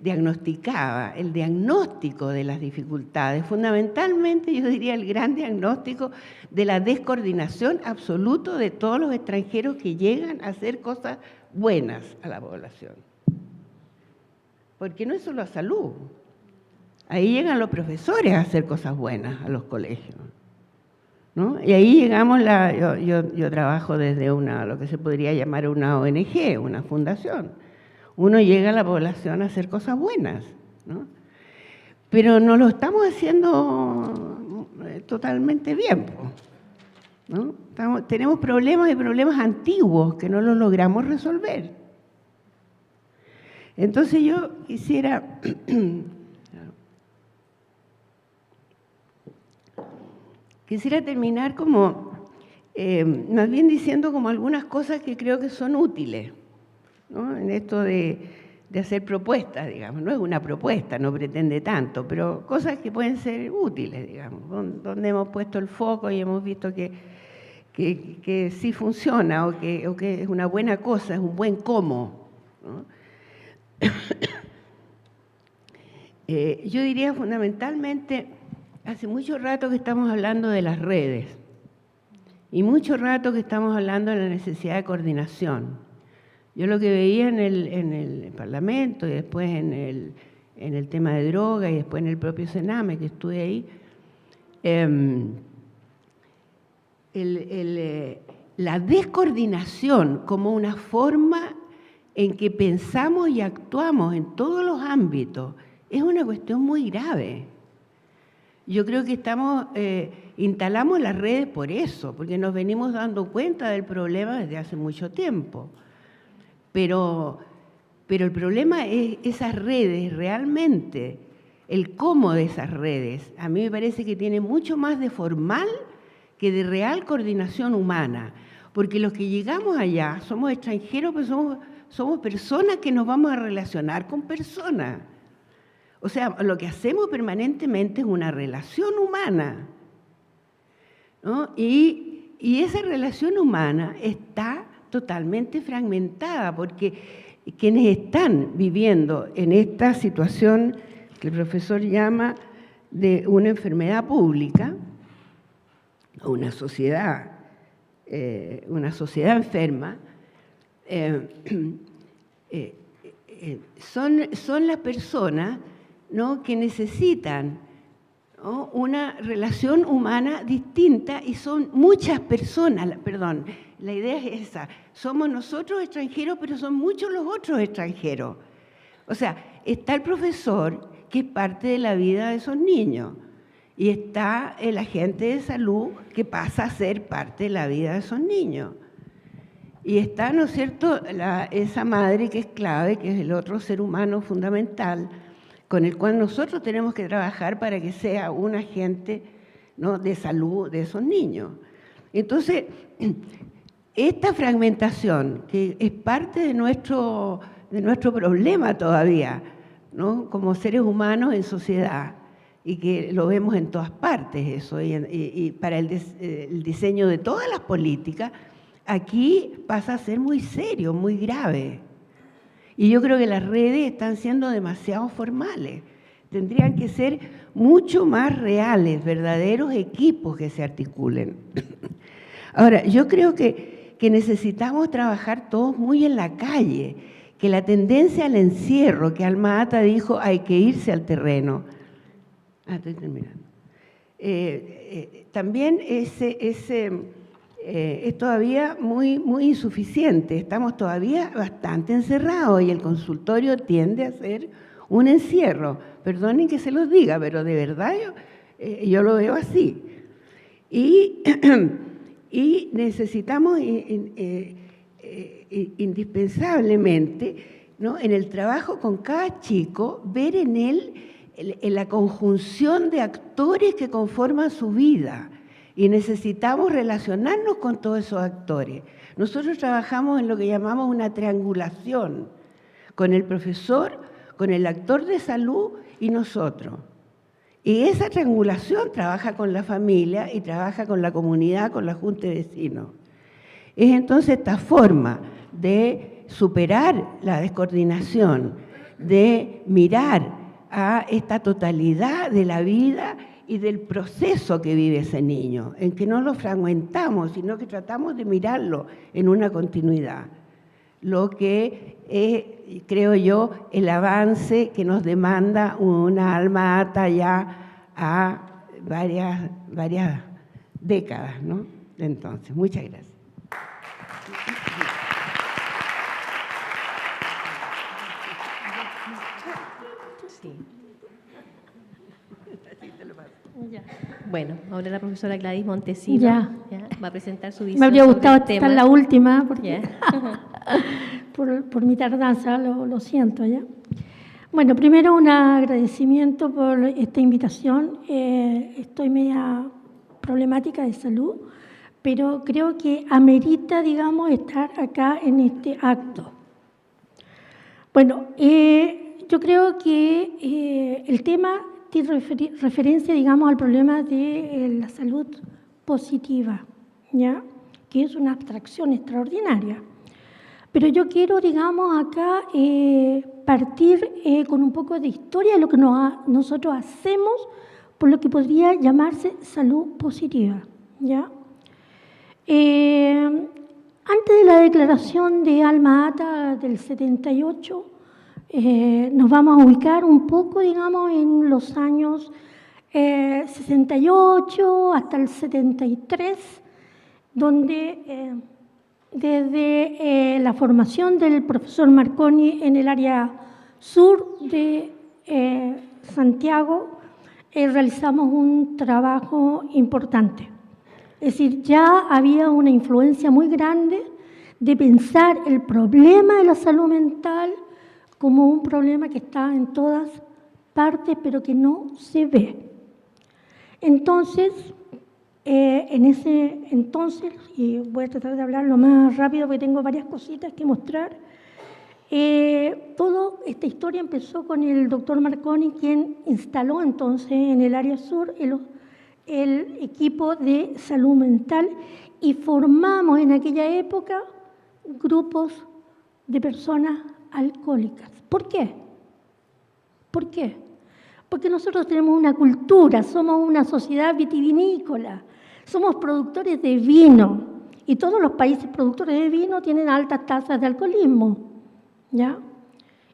diagnosticaba, el diagnóstico de las dificultades, fundamentalmente yo diría el gran diagnóstico de la descoordinación absoluta de todos los extranjeros que llegan a hacer cosas buenas a la población. Porque no es solo a salud, ahí llegan los profesores a hacer cosas buenas a los colegios, ¿no? Y ahí llegamos, yo trabajo desde lo que se podría llamar una ONG, una fundación. Uno llega a la población a hacer cosas buenas, ¿no? Pero no lo estamos haciendo totalmente bien, ¿no? Tenemos problemas y problemas antiguos que no los logramos resolver. Entonces yo quisiera terminar como, más bien diciendo como algunas cosas que creo que son útiles, ¿no?, en esto de hacer propuestas, digamos. No es una propuesta, no pretende tanto, pero cosas que pueden ser útiles, digamos, donde hemos puesto el foco y hemos visto que sí funciona o que es una buena cosa, es un buen cómo, ¿no? Yo diría fundamentalmente, hace mucho rato que estamos hablando de las redes y mucho rato que estamos hablando de la necesidad de coordinación. Yo lo que veía en el Parlamento y después en el tema de droga y después en el propio Sename, que estuve ahí, la descoordinación como una forma en que pensamos y actuamos en todos los ámbitos es una cuestión muy grave. Yo creo que instalamos las redes por eso, porque nos venimos dando cuenta del problema desde hace mucho tiempo. Pero el problema es esas redes realmente, el cómo de esas redes. A mí me parece que tiene mucho más de formal que de real coordinación humana, porque los que llegamos allá somos extranjeros, pero somos personas que nos vamos a relacionar con personas. O sea, lo que hacemos permanentemente es una relación humana, ¿no? Y esa relación humana está totalmente fragmentada, porque quienes están viviendo en esta situación que el profesor llama de una enfermedad pública, o una sociedad enferma, son las personas, ¿no?, que necesitan, ¿no?, una relación humana distinta, y son muchas personas, la idea es esa, somos nosotros extranjeros, pero son muchos los otros extranjeros. O sea, está el profesor, que es parte de la vida de esos niños, y está el agente de salud que pasa a ser parte de la vida de esos niños. Y está, ¿no es cierto?, esa madre que es clave, que es el otro ser humano fundamental, con el cual nosotros tenemos que trabajar para que sea un agente, ¿no?, de salud de esos niños. Entonces, esta fragmentación, que es parte de nuestro problema todavía, ¿no?, como seres humanos en sociedad, y que lo vemos en todas partes eso, y para el diseño de todas las políticas, aquí pasa a ser muy serio, muy grave. Y yo creo que las redes están siendo demasiado formales. Tendrían que ser mucho más reales, verdaderos equipos que se articulen. Ahora, yo creo que necesitamos trabajar todos muy en la calle, que la tendencia al encierro, que Alma Ata dijo, hay que irse al terreno. Estoy terminando. También es todavía muy insuficiente. Estamos todavía bastante encerrados y el consultorio tiende a ser un encierro. Perdonen que se los diga, pero de verdad yo lo veo así. Y necesitamos indispensablemente, ¿no?, en el trabajo con cada chico, ver en él la conjunción de actores que conforman su vida. Y necesitamos relacionarnos con todos esos actores. Nosotros trabajamos en lo que llamamos una triangulación, con el profesor, con el actor de salud y nosotros. Y esa triangulación trabaja con la familia y trabaja con la comunidad, con la junta de vecinos. Es entonces esta forma de superar la descoordinación, de mirar a esta totalidad de la vida y del proceso que vive ese niño, en que no lo fragmentamos, sino que tratamos de mirarlo en una continuidad. Lo que es, creo yo, el avance que nos demanda una Alma Ata ya a varias décadas, ¿no? Entonces, muchas gracias. Sí. Bueno, ahora la profesora Gladys Montesino ya va a presentar su visión. Me habría gustado sobre el estar tema. la última, porque por mi tardanza, lo siento ya. Bueno, primero un agradecimiento por esta invitación. Estoy media problemática de salud, pero creo que amerita, digamos, estar acá en este acto. Bueno, yo creo que el tema tiene referencia, digamos, al problema de la salud positiva, ¿ya?, que es una abstracción extraordinaria. Pero yo quiero, digamos, acá partir con un poco de historia de lo que nosotros hacemos por lo que podría llamarse salud positiva, ¿ya? Antes de la declaración de Alma Ata del 78, nos vamos a ubicar un poco, digamos, en los años 68 hasta el 73, donde desde la formación del profesor Marconi en el área sur de Santiago, realizamos un trabajo importante. Es decir, ya había una influencia muy grande de pensar el problema de la salud mental como un problema que está en todas partes, pero que no se ve. Entonces, en ese entonces, y voy a tratar de hablar lo más rápido porque tengo varias cositas que mostrar, toda esta historia empezó con el doctor Marconi, quien instaló entonces en el área sur el equipo de salud mental, y formamos en aquella época grupos de personas alcohólicas. ¿Por qué? ¿Por qué? Porque nosotros tenemos una cultura, somos una sociedad vitivinícola, somos productores de vino, y todos los países productores de vino tienen altas tasas de alcoholismo, ¿ya?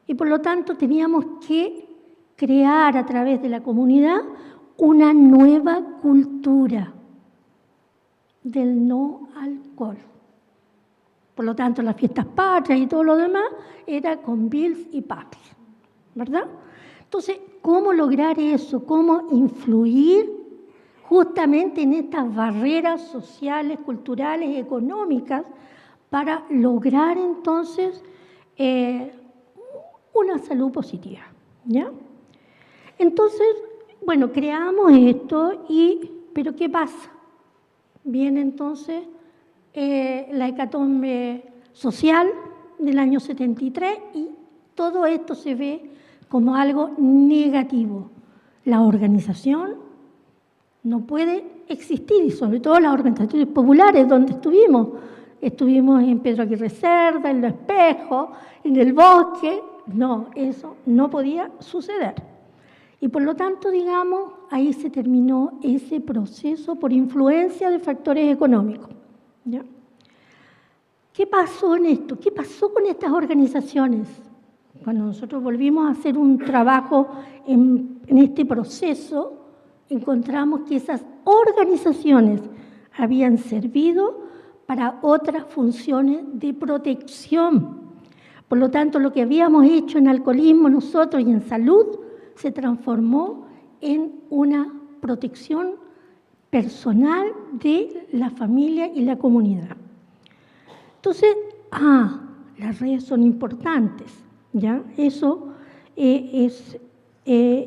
Y por lo tanto teníamos que crear a través de la comunidad una nueva cultura del no alcohol. Por lo tanto, las fiestas patrias y todo lo demás era con Bills y Pabst, ¿verdad? Entonces, ¿cómo lograr eso? ¿Cómo influir justamente en estas barreras sociales, culturales, económicas, para lograr entonces una salud positiva, ¿ya? Entonces, bueno, creamos esto, pero ¿qué pasa? Viene entonces la hecatombe social del año 73 y todo esto se ve como algo negativo. La organización no puede existir, y sobre todo las organizaciones populares donde estuvimos. Estuvimos en Pedro Aguirre Cerda, en Los Espejos, en el Bosque. No, eso no podía suceder. Y por lo tanto, digamos, ahí se terminó ese proceso por influencia de factores económicos, ¿ya? ¿Qué pasó en esto? ¿Qué pasó con estas organizaciones? Cuando nosotros volvimos a hacer un trabajo en este proceso, encontramos que esas organizaciones habían servido para otras funciones de protección. Por lo tanto, lo que habíamos hecho en alcoholismo nosotros y en salud se transformó en una protección personal de la familia y la comunidad. Entonces, las redes son importantes, ¿ya? Eso es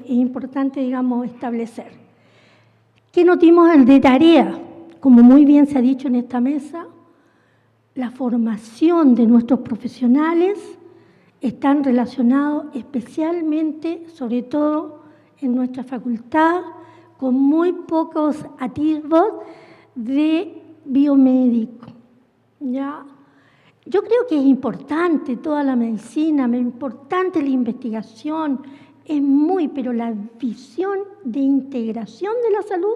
importante, digamos, establecer. ¿Qué nos dimos de tarea? Como muy bien se ha dicho en esta mesa, la formación de nuestros profesionales están relacionados especialmente, sobre todo en nuestra facultad, con muy pocos atisbos de biomédico, ¿ya? Yo creo que es importante toda la medicina, es importante la investigación, pero la visión de integración de la salud,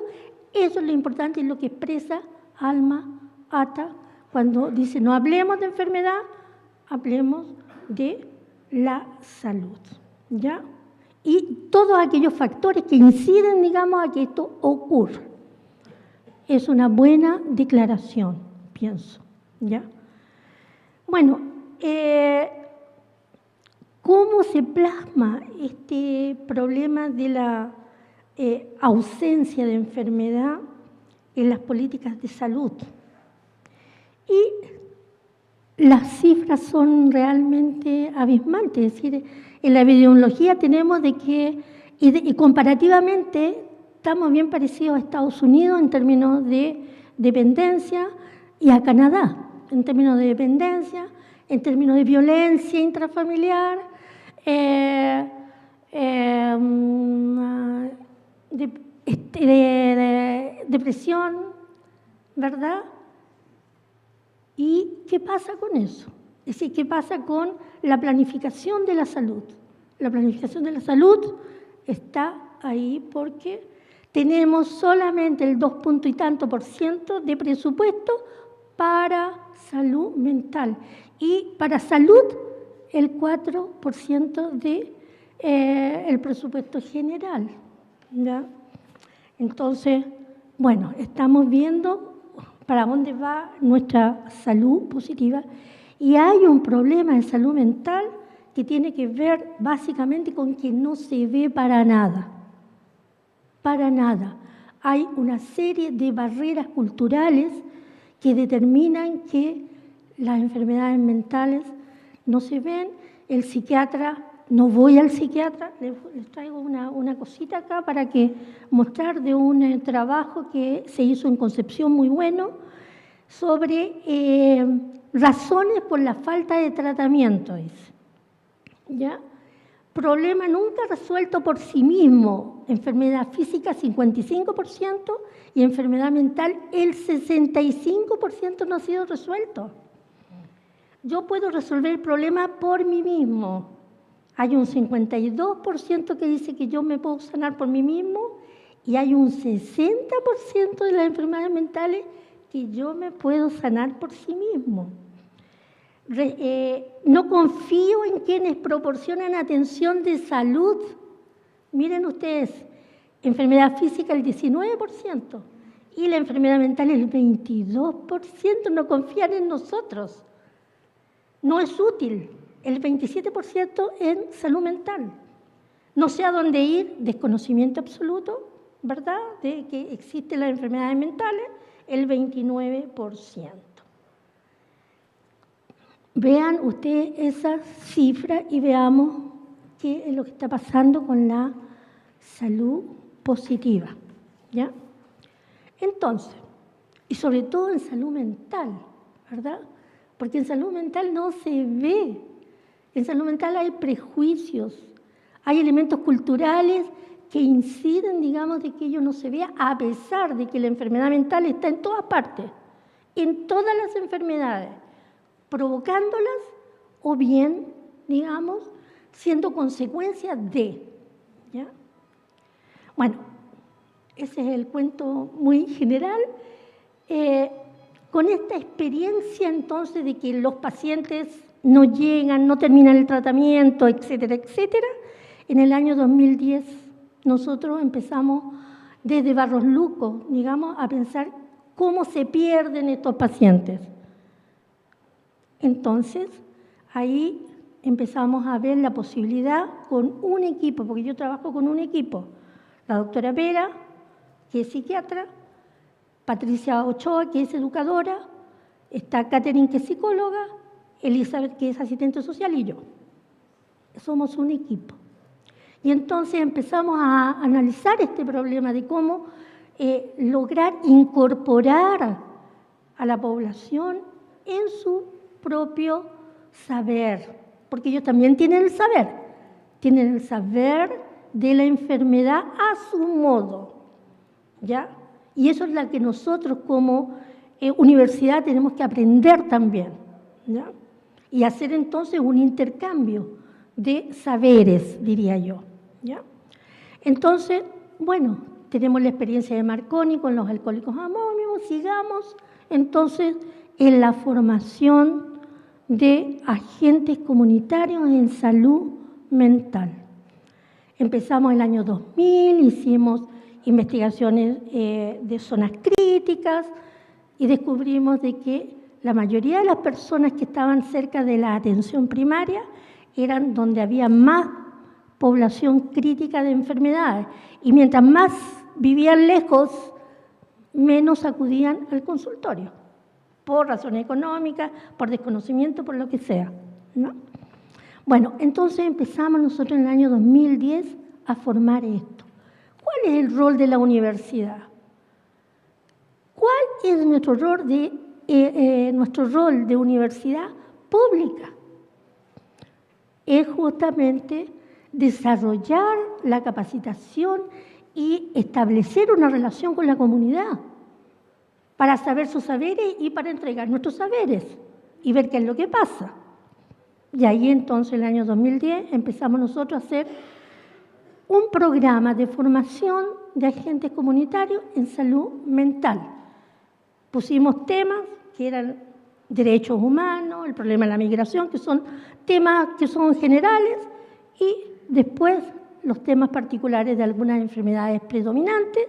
eso es lo importante, es lo que expresa Alma Ata cuando dice no hablemos de enfermedad, hablemos de la salud, ¿ya? Y todos aquellos factores que inciden, digamos, a que esto ocurra. Es una buena declaración, pienso, ¿ya? Bueno, ¿cómo se plasma este problema de la ausencia de enfermedad en las políticas de salud? Y las cifras son realmente abismantes, es decir, en la epidemiología tenemos de que, y comparativamente, estamos bien parecidos a Estados Unidos en términos de dependencia y a Canadá, en términos de dependencia, en términos de violencia intrafamiliar, de depresión, ¿verdad? ¿Y qué pasa con eso? Es decir, ¿qué pasa con la planificación de la salud? La planificación de la salud está ahí porque tenemos solamente el 2 y tanto % de presupuesto para salud mental y para salud el 4% del presupuesto general, ¿ya? Entonces, bueno, estamos viendo para dónde va nuestra salud positiva y hay un problema de salud mental que tiene que ver básicamente con que no se ve para nada. Para nada. Hay una serie de barreras culturales que determinan que las enfermedades mentales no se ven. El psiquiatra, no voy al psiquiatra, les traigo una cosita acá para que mostrar de un trabajo que se hizo en Concepción muy bueno sobre razones por la falta de tratamiento, dice. ¿Ya? Problema nunca resuelto por sí mismo, enfermedad física 55% y enfermedad mental el 65% no ha sido resuelto. Yo puedo resolver el problema por mí mismo. Hay un 52% que dice que yo me puedo sanar por mí mismo y hay un 60% de las enfermedades mentales que yo me puedo sanar por sí mismo. No confío en quienes proporcionan atención de salud. Miren ustedes, enfermedad física el 19% y la enfermedad mental el 22%. No confían en nosotros. No es útil. El 27% en salud mental. No sé a dónde ir, desconocimiento absoluto, ¿verdad?, de que existen las enfermedades mentales, el 29%. Vean ustedes esa cifra y veamos qué es lo que está pasando con la salud positiva, ¿ya? Entonces, y sobre todo en salud mental, ¿verdad? Porque en salud mental no se ve. En salud mental hay prejuicios, hay elementos culturales que inciden, digamos, de que ello no se vea, a pesar de que la enfermedad mental está en todas partes, en todas las enfermedades, provocándolas o bien, digamos, siendo consecuencia de, ¿ya? Bueno, ese es el cuento muy general. Con esta experiencia, entonces, de que los pacientes no llegan, no terminan el tratamiento, etcétera, etcétera, en el año 2010 nosotros empezamos desde Barros Luco, digamos, a pensar cómo se pierden estos pacientes. Entonces, ahí empezamos a ver la posibilidad con un equipo, porque yo trabajo con un equipo, la doctora Vera, que es psiquiatra, Patricia Ochoa, que es educadora, está Catherine, que es psicóloga, Elizabeth, que es asistente social, y yo. Somos un equipo. Y entonces empezamos a analizar este problema de cómo lograr incorporar a la población en su propio saber, porque ellos también tienen el saber de la enfermedad a su modo, ¿ya? Y eso es lo que nosotros como universidad tenemos que aprender también, ¿ya? Y hacer entonces un intercambio de saberes, diría yo, ¿ya? Entonces, bueno, tenemos la experiencia de Marconi con los alcohólicos anónimos, sigamos entonces en la formación de agentes comunitarios en salud mental. Empezamos el año 2000, hicimos investigaciones de zonas críticas y descubrimos de que la mayoría de las personas que estaban cerca de la atención primaria eran donde había más población crítica de enfermedades y mientras más vivían lejos, menos acudían al consultorio, por razones económicas, por desconocimiento, por lo que sea, ¿no? Bueno, entonces empezamos nosotros en el año 2010 a formar esto. ¿Cuál es el rol de la universidad? ¿Cuál es nuestro rol de universidad pública? Es justamente desarrollar la capacitación y establecer una relación con la comunidad para saber sus saberes y para entregar nuestros saberes y ver qué es lo que pasa. Y ahí entonces, en el año 2010, empezamos nosotros a hacer un programa de formación de agentes comunitarios en salud mental. Pusimos temas que eran derechos humanos, el problema de la migración, que son temas que son generales, y después los temas particulares de algunas enfermedades predominantes,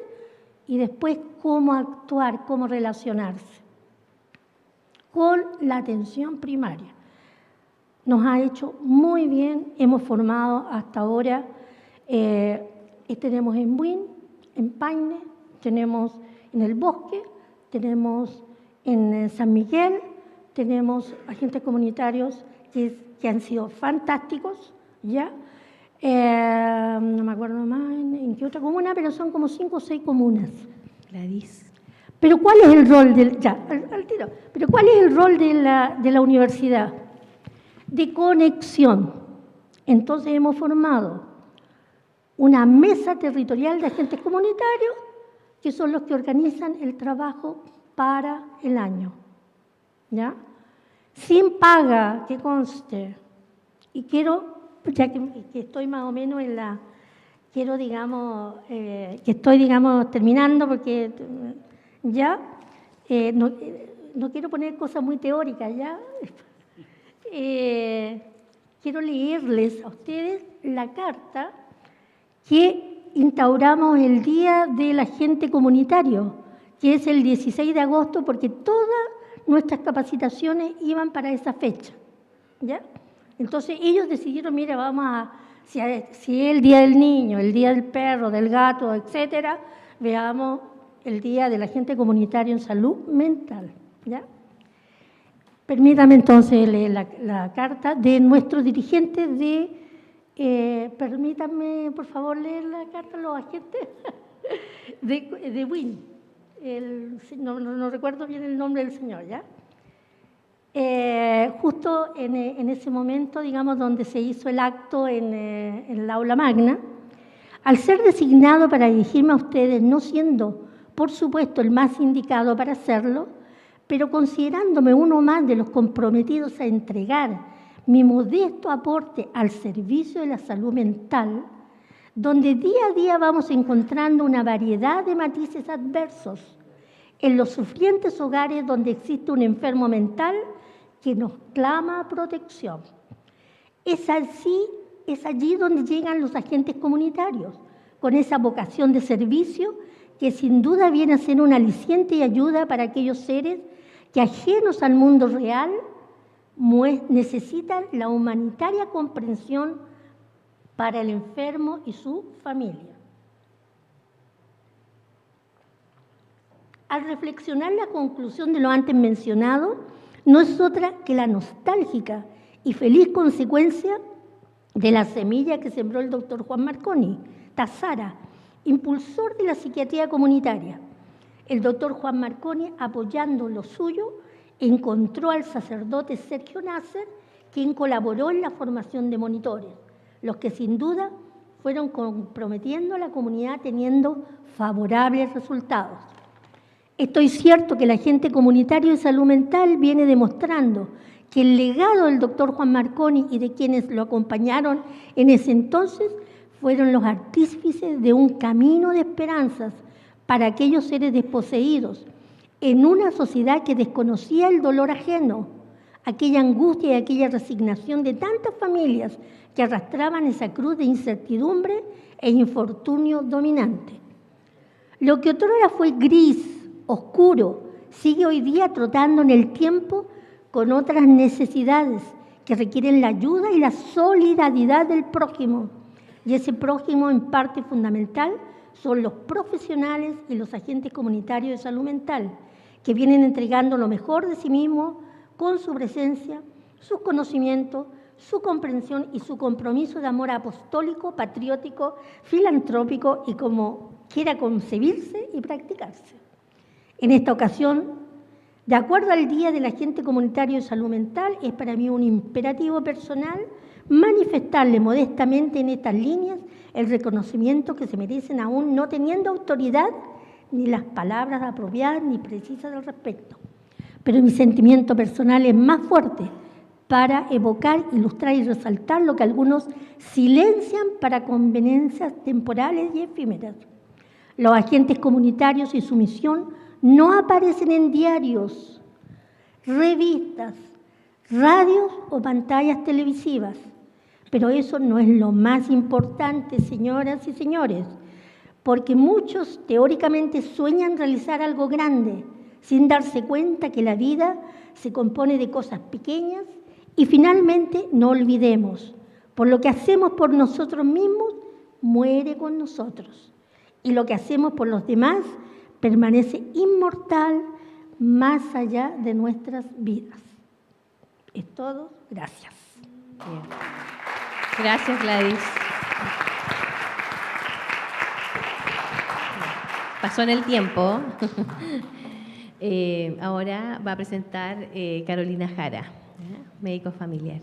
y después cómo actuar, cómo relacionarse con la atención primaria. Nos ha hecho muy bien, hemos formado hasta ahora, tenemos en Buin, en Paine, tenemos en El Bosque, tenemos en San Miguel, tenemos agentes comunitarios que han sido fantásticos, ¿ya? No me acuerdo más en qué otra comuna, pero son como 5 o 6 comunas. Gladys. Pero ¿cuál es el rol Pero ¿cuál es el rol de la universidad? De conexión. Entonces hemos formado una mesa territorial de agentes comunitarios que son los que organizan el trabajo para el año, ¿ya? Sin paga, que conste. Y quiero, ya que estoy más o menos en la, quiero, digamos, que estoy, digamos, terminando porque ya, no quiero poner cosas muy teóricas, ¿ya? Quiero leerles a ustedes la carta que instauramos el Día del Agente Comunitario, que es el 16 de agosto, porque todas nuestras capacitaciones iban para esa fecha, ¿ya? Entonces ellos decidieron, mira, vamos a, si es el Día del Niño, el Día del Perro, del Gato, etcétera, veamos el Día del Agente Comunitario en Salud Mental, ¿ya? Permítame entonces leer la carta de nuestros dirigentes permítanme, por favor, leer la carta de los agentes de WIN. No recuerdo bien el nombre del señor, ¿ya? Justo en ese momento, digamos, donde se hizo el acto en el aula magna, al ser designado para dirigirme a ustedes, no siendo, por supuesto, el más indicado para hacerlo, pero considerándome uno más de los comprometidos a entregar mi modesto aporte al servicio de la salud mental, donde día a día vamos encontrando una variedad de matices adversos en los sufrientes hogares donde existe un enfermo mental que nos clama protección. Es allí donde llegan los agentes comunitarios, con esa vocación de servicio que sin duda viene a ser un aliciente y ayuda para aquellos seres que, ajenos al mundo real, necesitan la humanitaria comprensión para el enfermo y su familia. Al reflexionar la conclusión de lo antes mencionado, no es otra que la nostálgica y feliz consecuencia de la semilla que sembró el doctor Juan Marconi, Tazara, impulsor de la psiquiatría comunitaria. El doctor Juan Marconi, apoyando lo suyo, encontró al sacerdote Sergio Nasser, quien colaboró en la formación de monitores, los que sin duda fueron comprometiendo a la comunidad teniendo favorables resultados. Estoy cierto que el agente comunitario de salud mental viene demostrando que el legado del doctor Juan Marconi y de quienes lo acompañaron en ese entonces fueron los artífices de un camino de esperanzas para aquellos seres desposeídos en una sociedad que desconocía el dolor ajeno, aquella angustia y aquella resignación de tantas familias que arrastraban esa cruz de incertidumbre e infortunio dominante. Lo que otrora fue gris, oscuro, sigue hoy día trotando en el tiempo con otras necesidades que requieren la ayuda y la solidaridad del prójimo. Y ese prójimo, en parte fundamental, son los profesionales y los agentes comunitarios de salud mental, que vienen entregando lo mejor de sí mismos con su presencia, sus conocimientos, su comprensión y su compromiso de amor apostólico, patriótico, filantrópico y como quiera concebirse y practicarse. En esta ocasión, de acuerdo al Día del Agente Comunitario de Salud Mental, es para mí un imperativo personal manifestarle modestamente en estas líneas el reconocimiento que se merecen aún no teniendo autoridad ni las palabras apropiadas ni precisas al respecto. Pero mi sentimiento personal es más fuerte para evocar, ilustrar y resaltar lo que algunos silencian para conveniencias temporales y efímeras. Los agentes comunitarios y su misión no aparecen en diarios, revistas, radios o pantallas televisivas. Pero eso no es lo más importante, señoras y señores, porque muchos teóricamente sueñan realizar algo grande, sin darse cuenta que la vida se compone de cosas pequeñas y finalmente no olvidemos, por lo que hacemos por nosotros mismos, muere con nosotros. Y lo que hacemos por los demás permanece inmortal más allá de nuestras vidas. Es todo. Gracias. Bien. Gracias, Gladys. Pasó en el tiempo. Ahora va a presentar Carolina Jara, médico familiar.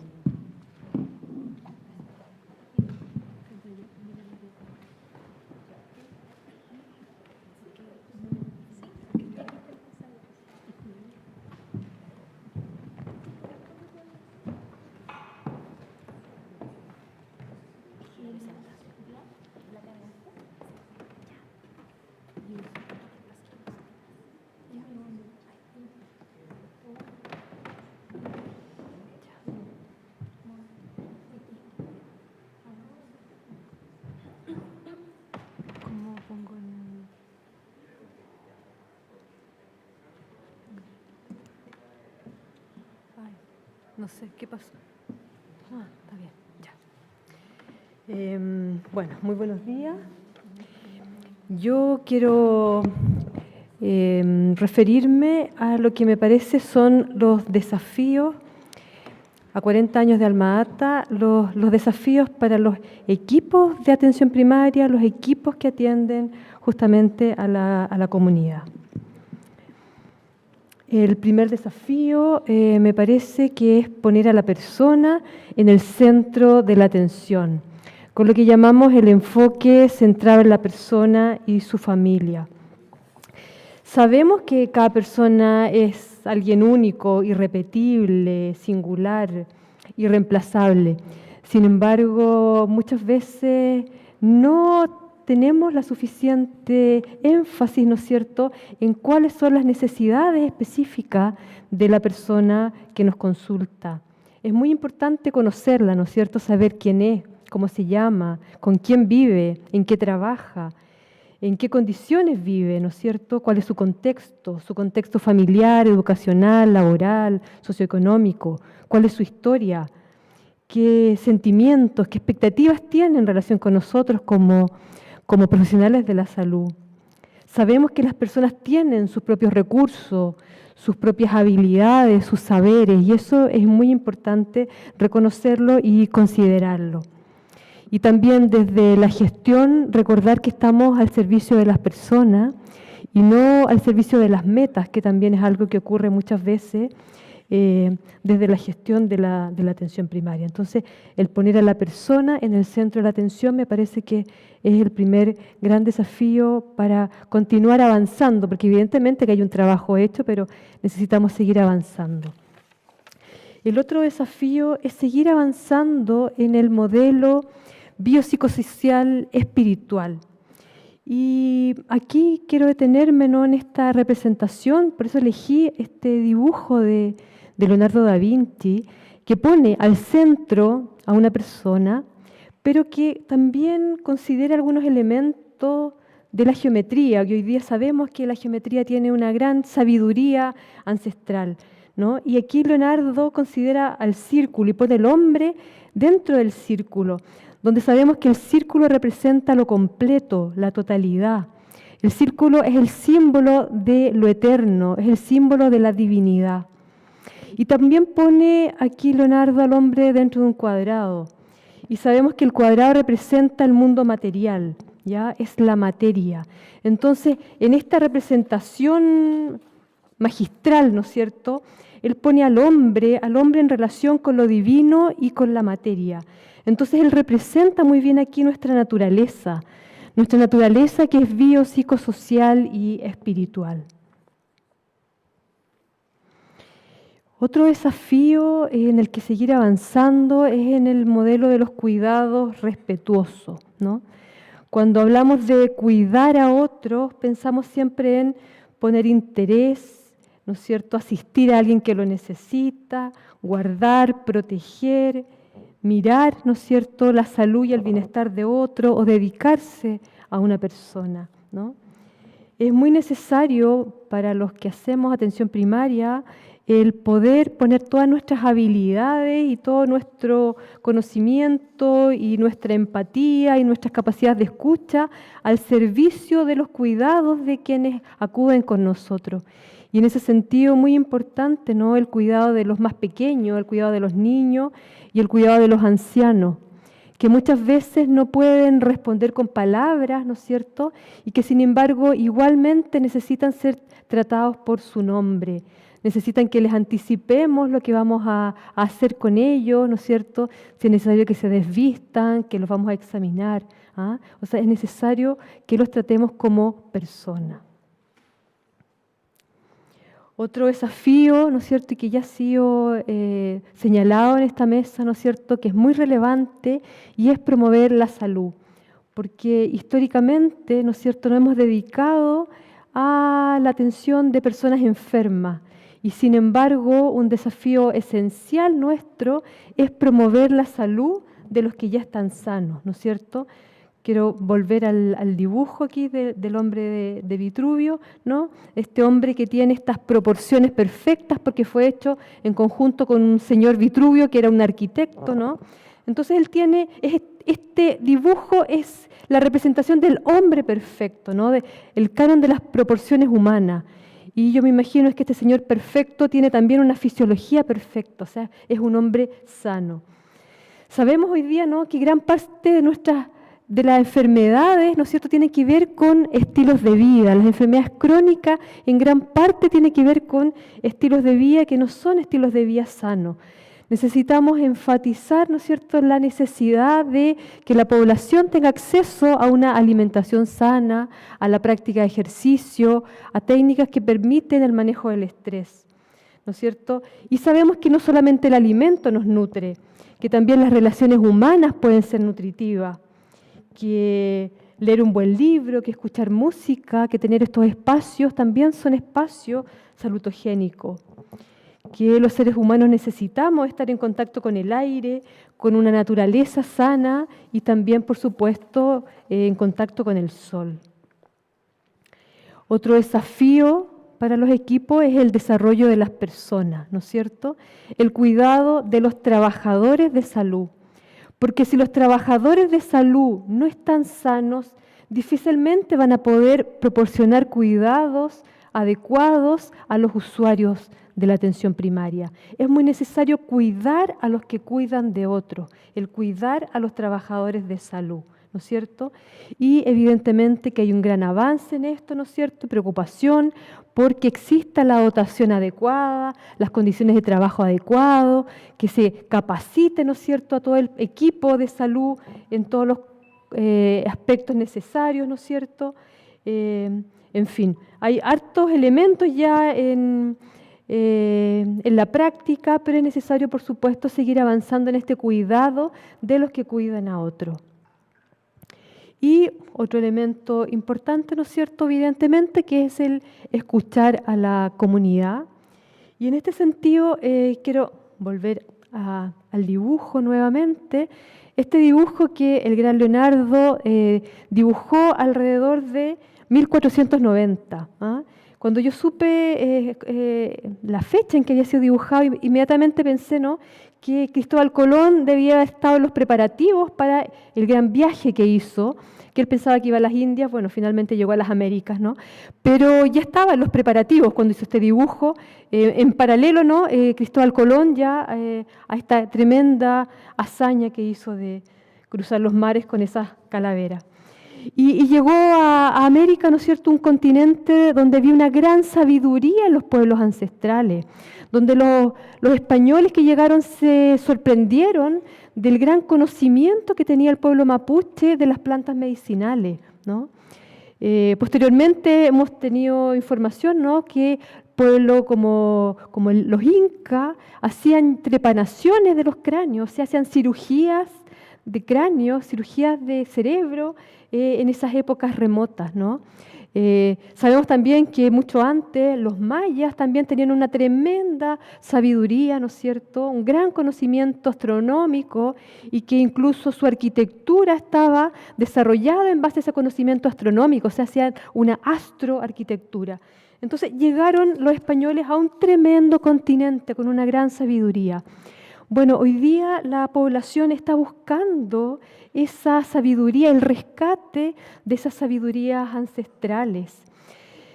No sé, ¿qué pasó? Ah, está bien, ya. Bueno, muy buenos días. Yo quiero referirme a lo que me parece son los desafíos a 40 años de Alma Ata, los desafíos para los equipos de atención primaria, los equipos que atienden justamente a la comunidad. El primer desafío me parece que es poner a la persona en el centro de la atención, con lo que llamamos el enfoque centrado en la persona y su familia. Sabemos que cada persona es alguien único, irrepetible, singular, irreemplazable. Sin embargo, muchas veces no tenemos la suficiente énfasis, ¿no es cierto?, en cuáles son las necesidades específicas de la persona que nos consulta. Es muy importante conocerla, ¿no es cierto?, saber quién es, cómo se llama, con quién vive, en qué trabaja, en qué condiciones vive, ¿no es cierto?, cuál es su contexto familiar, educacional, laboral, socioeconómico, cuál es su historia, qué sentimientos, qué expectativas tiene en relación con nosotros como profesionales de la salud. Sabemos que las personas tienen sus propios recursos, sus propias habilidades, sus saberes, y eso es muy importante reconocerlo y considerarlo. Y también desde la gestión recordar que estamos al servicio de las personas y no al servicio de las metas, que también es algo que ocurre muchas veces desde la gestión de la atención primaria. Entonces, el poner a la persona en el centro de la atención me parece que es el primer gran desafío para continuar avanzando, porque evidentemente que hay un trabajo hecho, pero necesitamos seguir avanzando. El otro desafío es seguir avanzando en el modelo biopsicosocial espiritual. Y aquí quiero detenerme, ¿no?, en esta representación, por eso elegí este dibujo de Leonardo da Vinci, que pone al centro a una persona, pero que también considera algunos elementos de la geometría, que hoy día sabemos que la geometría tiene una gran sabiduría ancestral, ¿no? Y aquí Leonardo considera al círculo y pone el hombre dentro del círculo, donde sabemos que el círculo representa lo completo, la totalidad. El círculo es el símbolo de lo eterno, es el símbolo de la divinidad. Y también pone aquí Leonardo al hombre dentro de un cuadrado. Y sabemos que el cuadrado representa el mundo material, ¿ya? Es la materia. Entonces, en esta representación magistral, ¿no es cierto?, él pone al hombre en relación con lo divino y con la materia. Entonces, él representa muy bien aquí nuestra naturaleza que es biopsicosocial y espiritual. Otro desafío en el que seguir avanzando es en el modelo de los cuidados respetuosos, ¿no? Cuando hablamos de cuidar a otros, pensamos siempre en poner interés, ¿no es cierto?, asistir a alguien que lo necesita, guardar, proteger, mirar, ¿no es cierto?, la salud y el bienestar de otro o dedicarse a una persona, ¿no? Es muy necesario para los que hacemos atención primaria el poder poner todas nuestras habilidades y todo nuestro conocimiento y nuestra empatía y nuestras capacidades de escucha al servicio de los cuidados de quienes acuden con nosotros. Y en ese sentido, muy importante, ¿no?, el cuidado de los más pequeños, el cuidado de los niños y el cuidado de los ancianos, que muchas veces no pueden responder con palabras, ¿no es cierto?, y que sin embargo igualmente necesitan ser tratados por su nombre. Necesitan que les anticipemos lo que vamos a hacer con ellos, ¿no es cierto?, si es necesario que se desvistan, que los vamos a examinar, ¿ah? O sea, es necesario que los tratemos como personas. Otro desafío, ¿no es cierto?, y que ya ha sido señalado en esta mesa, ¿no es cierto?, que es muy relevante, y es promover la salud, porque históricamente, ¿no es cierto?, nos hemos dedicado a la atención de personas enfermas, y sin embargo, un desafío esencial nuestro es promover la salud de los que ya están sanos, ¿no es cierto? Quiero volver al dibujo aquí del hombre de Vitruvio, ¿no? Este hombre que tiene estas proporciones perfectas porque fue hecho en conjunto con un señor Vitruvio que era un arquitecto, ¿no? Entonces él tiene este dibujo es la representación del hombre perfecto, ¿no? El canon de las proporciones humanas. Y yo me imagino es que este Señor perfecto tiene también una fisiología perfecta, o sea, es un hombre sano. Sabemos hoy día, ¿no?, que gran parte de las enfermedades, ¿no es cierto?, tienen que ver con estilos de vida. Las enfermedades crónicas en gran parte tienen que ver con estilos de vida que no son estilos de vida sanos. Necesitamos enfatizar, ¿no es cierto?, la necesidad de que la población tenga acceso a una alimentación sana, a la práctica de ejercicio, a técnicas que permiten el manejo del estrés, ¿no es cierto? Y sabemos que no solamente el alimento nos nutre, que también las relaciones humanas pueden ser nutritivas, que leer un buen libro, que escuchar música, que tener estos espacios también son espacios salutogénicos, que los seres humanos necesitamos estar en contacto con el aire, con una naturaleza sana y también, por supuesto, en contacto con el sol. Otro desafío para los equipos es el desarrollo de las personas, ¿no es cierto? El cuidado de los trabajadores de salud. Porque si los trabajadores de salud no están sanos, difícilmente van a poder proporcionar cuidados adecuados a los usuarios de la atención primaria. Es muy necesario cuidar a los que cuidan de otros, el cuidar a los trabajadores de salud, ¿no es cierto? Y evidentemente que hay un gran avance en esto, ¿no es cierto? Preocupación porque exista la dotación adecuada, las condiciones de trabajo adecuadas, que se capacite, ¿no es cierto?, a todo el equipo de salud en todos los aspectos necesarios, ¿no es cierto? En fin, hay hartos elementos ya en la práctica, pero es necesario, por supuesto, seguir avanzando en este cuidado de los que cuidan a otros. Y otro elemento importante, ¿no es cierto?, evidentemente, que es el escuchar a la comunidad. Y en este sentido quiero volver al dibujo nuevamente. Este dibujo que el gran Leonardo dibujó alrededor de 1490. Cuando yo supe la fecha en que había sido dibujado, inmediatamente pensé, ¿no?, que Cristóbal Colón debía haber estado en los preparativos para el gran viaje que hizo, que él pensaba que iba a las Indias, bueno, finalmente llegó a las Américas, ¿no? Pero ya estaba en los preparativos cuando hizo este dibujo. En paralelo, ¿no?, Cristóbal Colón ya a esta tremenda hazaña que hizo de cruzar los mares con esas calaveras. Y llegó a América, ¿no es cierto?, un continente donde había una gran sabiduría en los pueblos ancestrales, donde los españoles que llegaron se sorprendieron del gran conocimiento que tenía el pueblo mapuche de las plantas medicinales, ¿no? Posteriormente hemos tenido información, ¿no?, que pueblos como los incas hacían trepanaciones de los cráneos, o sea, hacían cirugías de cráneo, cirugías de cerebro en esas épocas remotas, ¿no? Sabemos también que mucho antes los mayas también tenían una tremenda sabiduría, ¿no es cierto?, un gran conocimiento astronómico y que incluso su arquitectura estaba desarrollada en base a ese conocimiento astronómico, o sea, hacían una astroarquitectura. Entonces llegaron los españoles a un tremendo continente con una gran sabiduría. Bueno, hoy día la población está buscando esa sabiduría, el rescate de esas sabidurías ancestrales.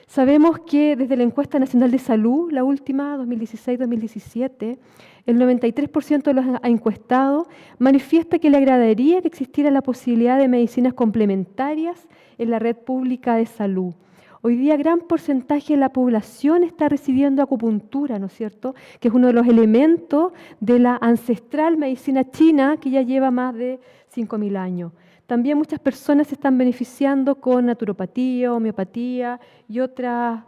Sabemos que desde la Encuesta Nacional de Salud, la última, 2016-2017, el 93% de los encuestados manifiesta que le agradaría que existiera la posibilidad de medicinas complementarias en la red pública de salud. Hoy día gran porcentaje de la población está recibiendo acupuntura, ¿no es cierto?, que es uno de los elementos de la ancestral medicina china que ya lleva más de 5.000 años. También muchas personas se están beneficiando con naturopatía, homeopatía y otras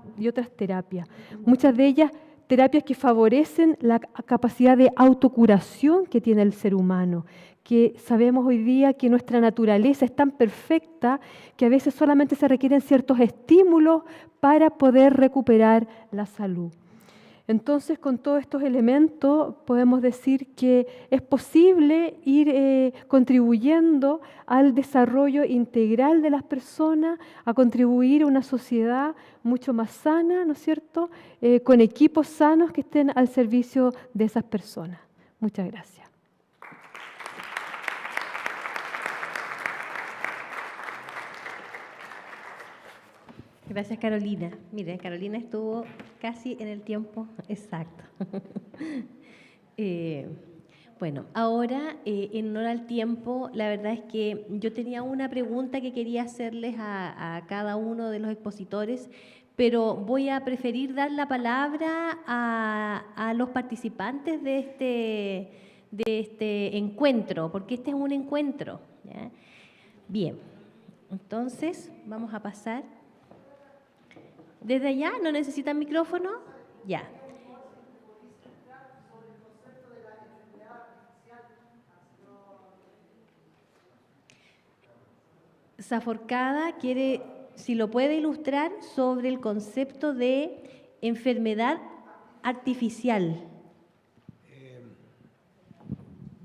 terapias. Muchas de ellas terapias que favorecen la capacidad de autocuración que tiene el ser humano, que sabemos hoy día que nuestra naturaleza es tan perfecta que a veces solamente se requieren ciertos estímulos para poder recuperar la salud. Entonces, con todos estos elementos podemos decir que es posible ir contribuyendo al desarrollo integral de las personas, a contribuir a una sociedad mucho más sana, ¿no es cierto?, con equipos sanos que estén al servicio de esas personas. Muchas gracias. Gracias, Carolina. Mire, Carolina estuvo casi en el tiempo exacto. Bueno, ahora, en honor al tiempo, la verdad es que yo tenía una pregunta que quería hacerles a cada uno de los expositores, pero voy a preferir dar la palabra a los participantes de este encuentro, porque este es un encuentro, ¿ya? Bien, entonces vamos a pasar. ¿Desde allá? ¿No necesitan micrófono? Ya. Saforcada quiere, si lo puede ilustrar, sobre el concepto de enfermedad artificial.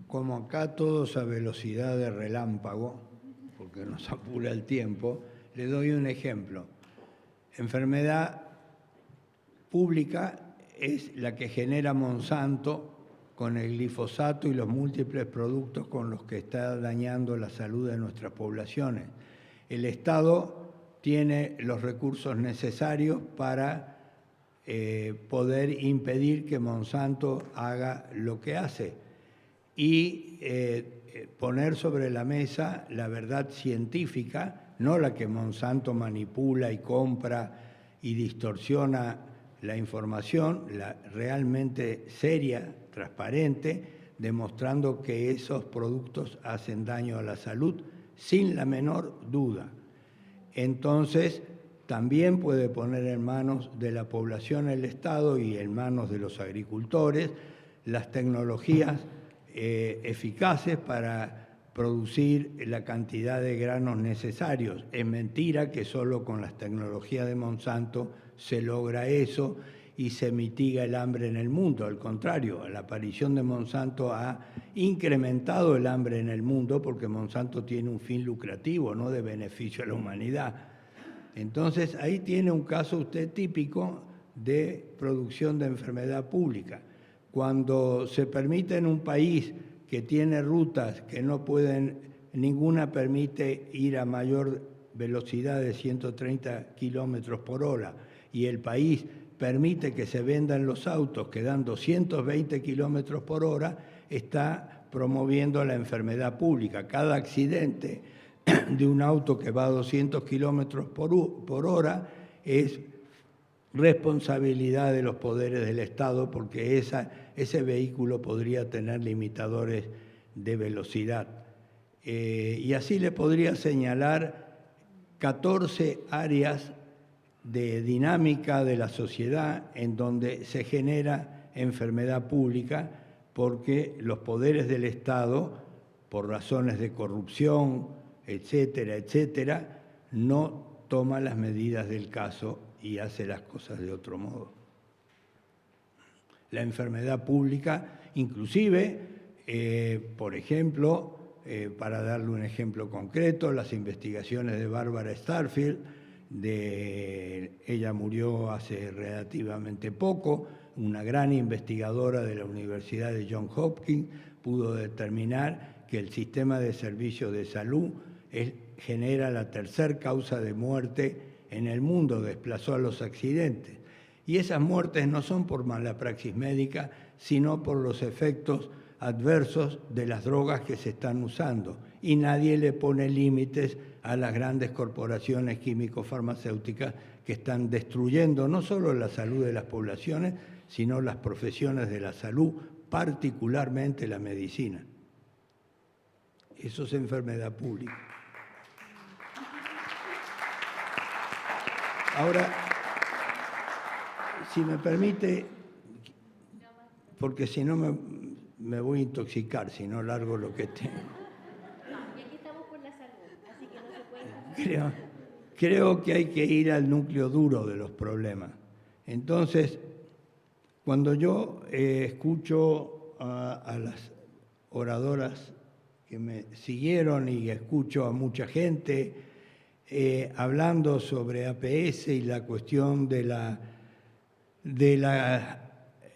Como acá todos a velocidad de relámpago, porque nos apura el tiempo, le doy un ejemplo. Enfermedad pública es la que genera Monsanto con el glifosato y los múltiples productos con los que está dañando la salud de nuestras poblaciones. El Estado tiene los recursos necesarios para poder impedir que Monsanto haga lo que hace y poner sobre la mesa la verdad científica, no la que Monsanto manipula y compra y distorsiona la información, la realmente seria, transparente, demostrando que esos productos hacen daño a la salud sin la menor duda. Entonces, también puede poner en manos de la población el Estado y en manos de los agricultores las tecnologías eficaces para producir la cantidad de granos necesarios. Es mentira que solo con las tecnologías de Monsanto se logra eso y se mitiga el hambre en el mundo. Al contrario, la aparición de Monsanto ha incrementado el hambre en el mundo porque Monsanto tiene un fin lucrativo, no de beneficio a la humanidad. Entonces, ahí tiene un caso usted típico de producción de enfermedad pública. Cuando se permite en un país que tiene rutas que no pueden, ninguna permite ir a mayor velocidad de 130 kilómetros por hora, y el país permite que se vendan los autos que dan 220 kilómetros por hora, está promoviendo la enfermedad pública. Cada accidente de un auto que va a 200 kilómetros por hora es responsabilidad de los poderes del Estado, porque ese vehículo podría tener limitadores de velocidad. Y así le podría señalar 14 áreas de dinámica de la sociedad en donde se genera enfermedad pública porque los poderes del Estado, por razones de corrupción, etcétera, etcétera, no toman las medidas del caso y hace las cosas de otro modo. La enfermedad pública, inclusive, por ejemplo, para darle un ejemplo concreto, las investigaciones de Barbara Starfield, ella murió hace relativamente poco, una gran investigadora de la Universidad de Johns Hopkins, pudo determinar que el sistema de servicios de salud genera la tercera causa de muerte en el mundo, desplazó a los accidentes. Y esas muertes no son por mala praxis médica, sino por los efectos adversos de las drogas que se están usando. Y nadie le pone límites a las grandes corporaciones químico-farmacéuticas que están destruyendo no solo la salud de las poblaciones, sino las profesiones de la salud, particularmente la medicina. Eso es enfermedad pública. Ahora, si me permite, porque si no me voy a intoxicar, si no largo lo que tengo. Y aquí estamos por la salud, así que no se puede... Creo que hay que ir al núcleo duro de los problemas. Entonces, cuando yo escucho a las oradoras que me siguieron y escucho a mucha gente hablando sobre APS y la cuestión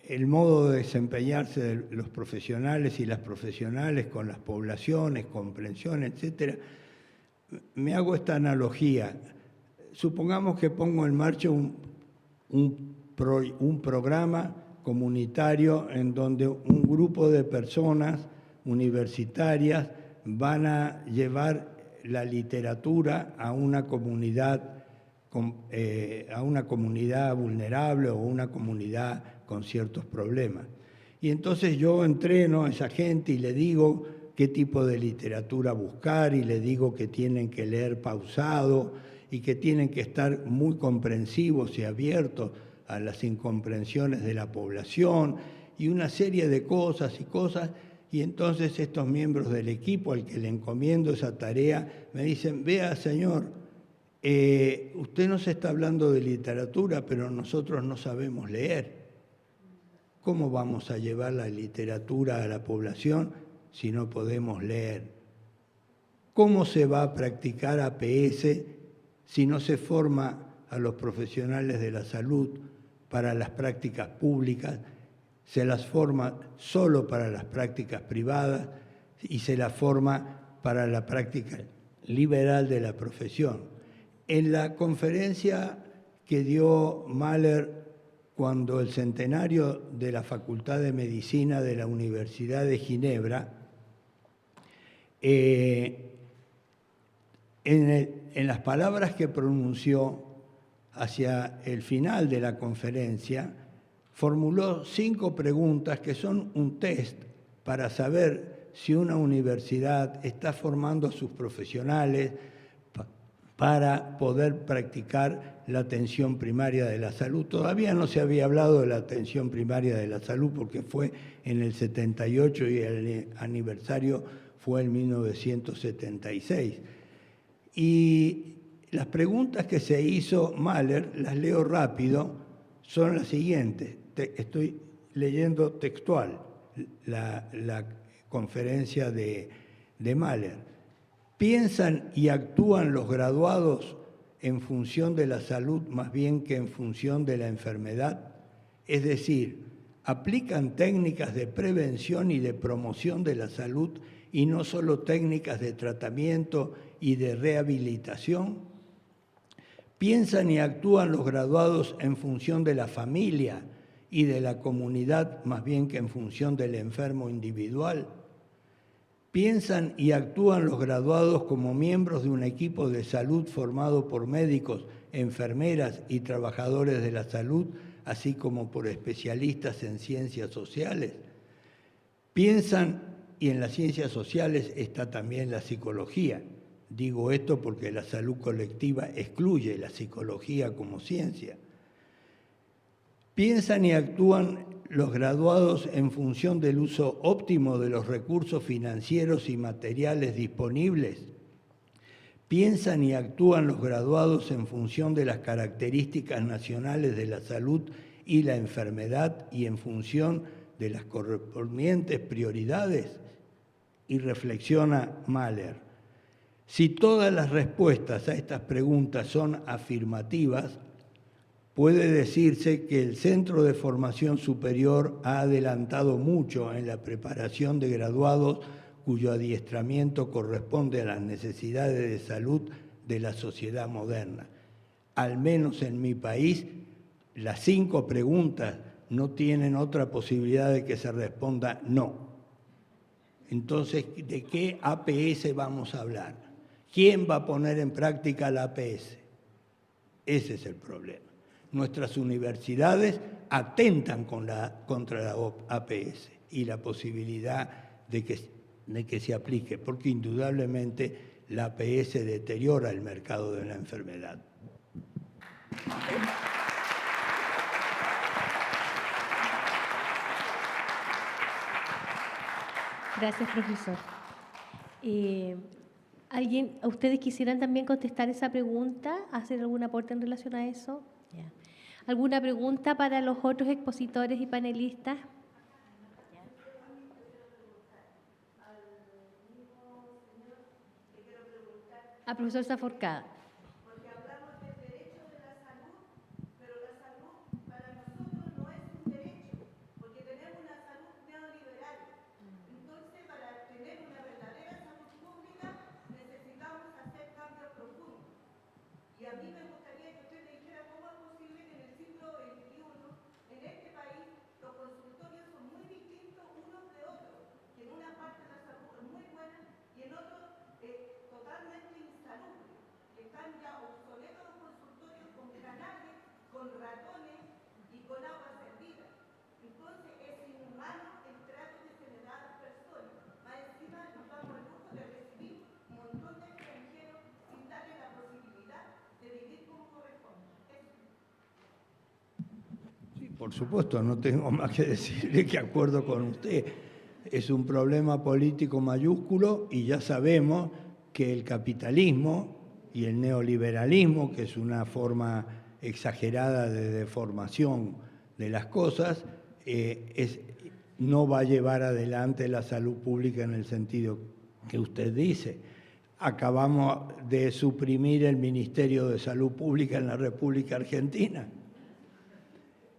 el modo de desempeñarse de los profesionales y las profesionales con las poblaciones, comprensión, etcétera, me hago esta analogía. supongamos que pongo en marcha un programa comunitario en donde un grupo de personas universitarias van a llevar la literatura a una comunidad vulnerable o una comunidad con ciertos problemas. Y entonces yo entreno a esa gente y le digo qué tipo de literatura buscar y le digo que tienen que leer pausado y que tienen que estar muy comprensivos y abiertos a las incomprensiones de la población y una serie de cosas. Y entonces estos miembros del equipo al que le encomiendo esa tarea me dicen, vea señor, usted nos está hablando de literatura, pero nosotros no sabemos leer. ¿Cómo vamos a llevar la literatura a la población si no podemos leer? ¿Cómo se va a practicar APS si no se forma a los profesionales de la salud para las prácticas públicas? Se las forma solo para las prácticas privadas y se las forma para la práctica liberal de la profesión. En la conferencia que dio Mahler cuando el centenario de la Facultad de Medicina de la Universidad de Ginebra, en las palabras que pronunció hacia el final de la conferencia, formuló 5 preguntas que son un test para saber si una universidad está formando a sus profesionales para poder practicar la atención primaria de la salud. Todavía no se había hablado de la atención primaria de la salud porque fue en el 78 y el aniversario fue en 1976. Y las preguntas que se hizo Mahler, las leo rápido, son las siguientes. Estoy leyendo textual la conferencia de Mahler. ¿Piensan y actúan los graduados en función de la salud más bien que en función de la enfermedad? Es decir, ¿aplican técnicas de prevención y de promoción de la salud y no solo técnicas de tratamiento y de rehabilitación? ¿Piensan y actúan los graduados en función de la familia y de la comunidad más bien que en función del enfermo individual? ¿Piensan y actúan los graduados como miembros de un equipo de salud formado por médicos, enfermeras y trabajadores de la salud, así como por especialistas en ciencias sociales? ¿Piensan, y en las ciencias sociales está también la psicología? Digo esto porque la salud colectiva excluye la psicología como ciencia. ¿Piensan y actúan los graduados en función del uso óptimo de los recursos financieros y materiales disponibles? ¿Piensan y actúan los graduados en función de las características nacionales de la salud y la enfermedad y en función de las correspondientes prioridades? Y reflexiona Mahler. Si todas las respuestas a estas preguntas son afirmativas, puede decirse que el Centro de Formación Superior ha adelantado mucho en la preparación de graduados cuyo adiestramiento corresponde a las necesidades de salud de la sociedad moderna. Al menos en mi país, las 5 preguntas no tienen otra posibilidad de que se responda no. Entonces, ¿de qué APS vamos a hablar? ¿Quién va a poner en práctica la APS? Ese es el problema. Nuestras universidades atentan contra la APS y la posibilidad de que se aplique, porque indudablemente la APS deteriora el mercado de la enfermedad. Gracias, profesor. ¿Ustedes quisieran también contestar esa pregunta, hacer algún aporte en relación a eso? Ya. ¿Alguna pregunta para los otros expositores y panelistas? A profesor Saforcada. Porque hablamos del derecho de la salud, pero la salud para nosotros no es un derecho, porque tenemos una salud neoliberal. Entonces, para tener una verdadera salud pública, necesitamos hacer cambios profundos. Y a mí me gustaría con ratones y con agua servida. Entonces es inhumano el trato que se le da a las personas. Más encima nos damos el lujo de recibir un montón de extranjeros sin darle la posibilidad de vivir como corresponde. Sí, por supuesto, no tengo más que decirle que acuerdo con usted. Es un problema político mayúsculo y ya sabemos que el capitalismo y el neoliberalismo, que es una forma exagerada de deformación de las cosas, no va a llevar adelante la salud pública en el sentido que usted dice. Acabamos de suprimir el Ministerio de Salud Pública en la República Argentina.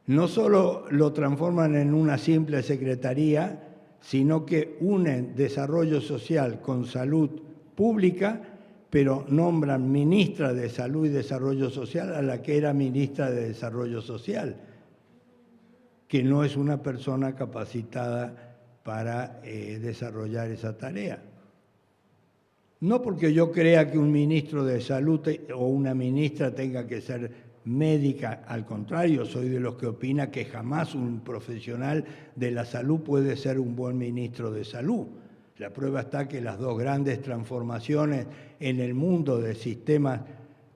No solo lo transforman en una simple secretaría, sino que unen desarrollo social con salud pública, pero nombran ministra de Salud y Desarrollo Social a la que era ministra de Desarrollo Social, que no es una persona capacitada para desarrollar esa tarea. No porque yo crea que un ministro de Salud o una ministra tenga que ser médica, al contrario, soy de los que opina que jamás un profesional de la salud puede ser un buen ministro de salud. La prueba está que las dos grandes transformaciones en el mundo de sistemas,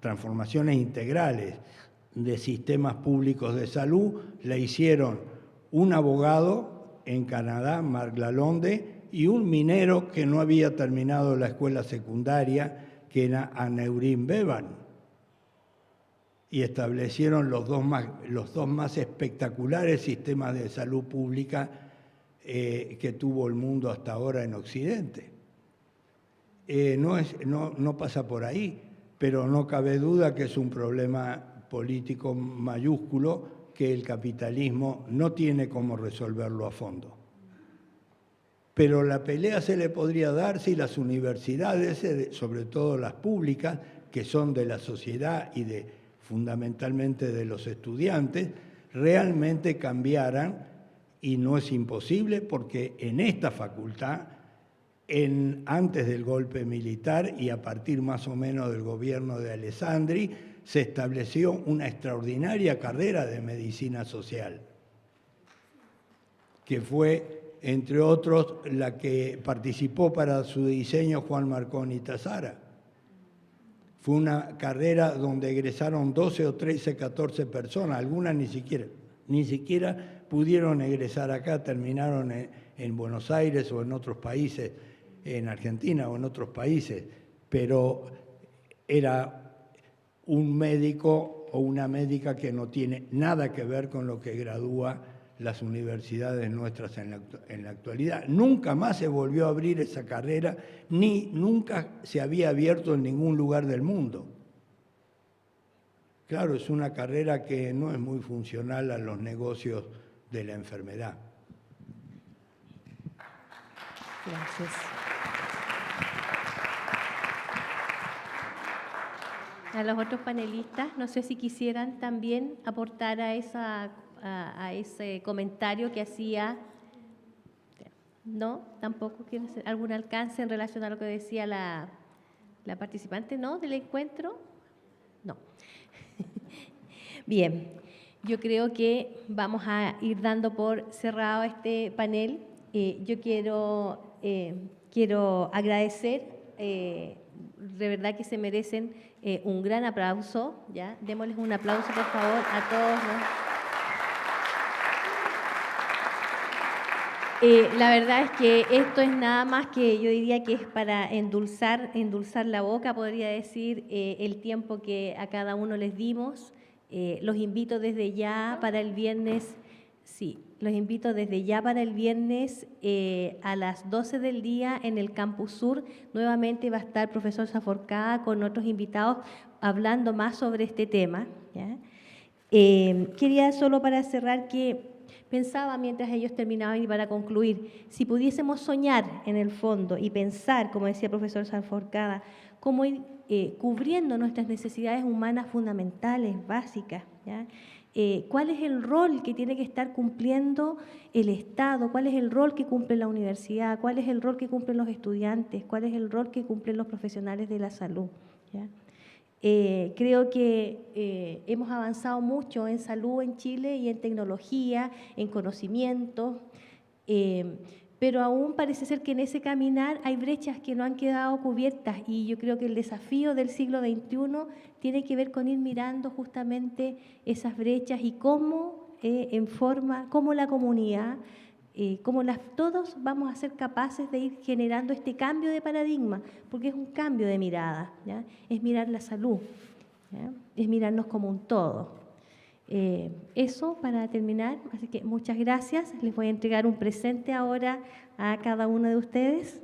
transformaciones integrales de sistemas públicos de salud, la hicieron un abogado en Canadá, Marc Lalonde, y un minero que no había terminado la escuela secundaria, que era Aneurin Bevan. Y establecieron los dos más espectaculares sistemas de salud pública que tuvo el mundo hasta ahora en Occidente. No pasa por ahí, pero no cabe duda que es un problema político mayúsculo que el capitalismo no tiene cómo resolverlo a fondo. Pero la pelea se le podría dar si las universidades, sobre todo las públicas, que son de la sociedad y fundamentalmente de los estudiantes, realmente cambiaran, y no es imposible porque en esta facultad, antes del golpe militar y a partir más o menos del gobierno de Alessandri, se estableció una extraordinaria carrera de medicina social, que fue, entre otros, la que participó para su diseño Juan Marconi Tazara. Fue una carrera donde egresaron 12 o 13, 14 personas, algunas ni siquiera pudieron egresar acá, terminaron en Buenos Aires o en otros países, en Argentina o en otros países, pero era un médico o una médica que no tiene nada que ver con lo que gradúa las universidades nuestras en la actualidad. Nunca más se volvió a abrir esa carrera, ni nunca se había abierto en ningún lugar del mundo. Claro, es una carrera que no es muy funcional a los negocios de la enfermedad. Gracias. A los otros panelistas, no sé si quisieran también aportar a ese comentario que hacía. ¿No? ¿Tampoco quieren hacer algún alcance en relación a lo que decía la participante? ¿No? ¿Del encuentro? No. Bien, yo creo que vamos a ir dando por cerrado este panel. Yo quiero agradecer, de verdad que se merecen un gran aplauso, ¿ya? Démosles un aplauso, por favor, a todos, ¿no? La verdad es que esto es nada más que, yo diría que es para endulzar la boca, podría decir, el tiempo que a cada uno les dimos. Los invito desde ya para el viernes, a las 12 del día en el Campus Sur. Nuevamente va a estar el profesor Saforcada con otros invitados hablando más sobre este tema, ¿ya? Quería solo para cerrar que pensaba mientras ellos terminaban y para concluir, si pudiésemos soñar en el fondo y pensar, como decía el profesor Saforcada, cómo ir cubriendo nuestras necesidades humanas fundamentales, básicas, ¿ya? ¿Cuál es el rol que tiene que estar cumpliendo el Estado? ¿Cuál es el rol que cumple la universidad? ¿Cuál es el rol que cumplen los estudiantes? ¿Cuál es el rol que cumplen los profesionales de la salud? ¿Ya? Creo que hemos avanzado mucho en salud en Chile y en tecnología, en conocimiento, pero aún parece ser que en ese caminar hay brechas que no han quedado cubiertas y yo creo que el desafío del siglo XXI tiene que ver con ir mirando justamente esas brechas y cómo cómo la comunidad, todos vamos a ser capaces de ir generando este cambio de paradigma, porque es un cambio de mirada, ¿ya? Es mirar la salud, ¿ya? Es mirarnos como un todo. Eso para terminar, así que muchas gracias. Les voy a entregar un presente ahora a cada uno de ustedes.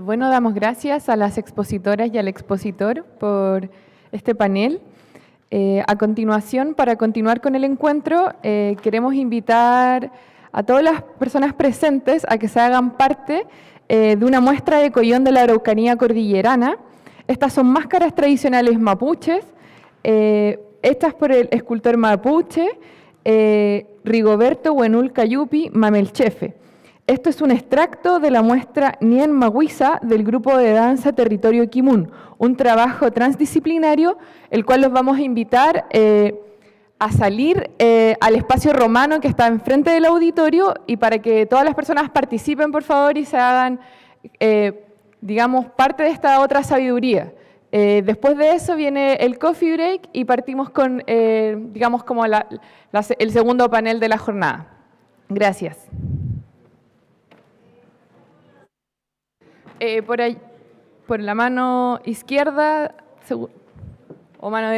Bueno, damos gracias a las expositoras y al expositor por este panel. A continuación, para continuar con el encuentro, queremos invitar a todas las personas presentes a que se hagan parte de una muestra de collón de la Araucanía cordillerana. Estas son máscaras tradicionales mapuches, hechas por el escultor mapuche Rigoberto Huenul Cayupi Mamelchefe. Esto es un extracto de la muestra Nien Maguisa del grupo de danza Territorio Quimun, un trabajo transdisciplinario, el cual los vamos a invitar a salir al espacio romano que está enfrente del auditorio y para que todas las personas participen, por favor, y se hagan, digamos, parte de esta otra sabiduría. Después de eso viene el coffee break y partimos con, digamos, como el segundo panel de la jornada. Gracias. Por la mano izquierda o mano derecha.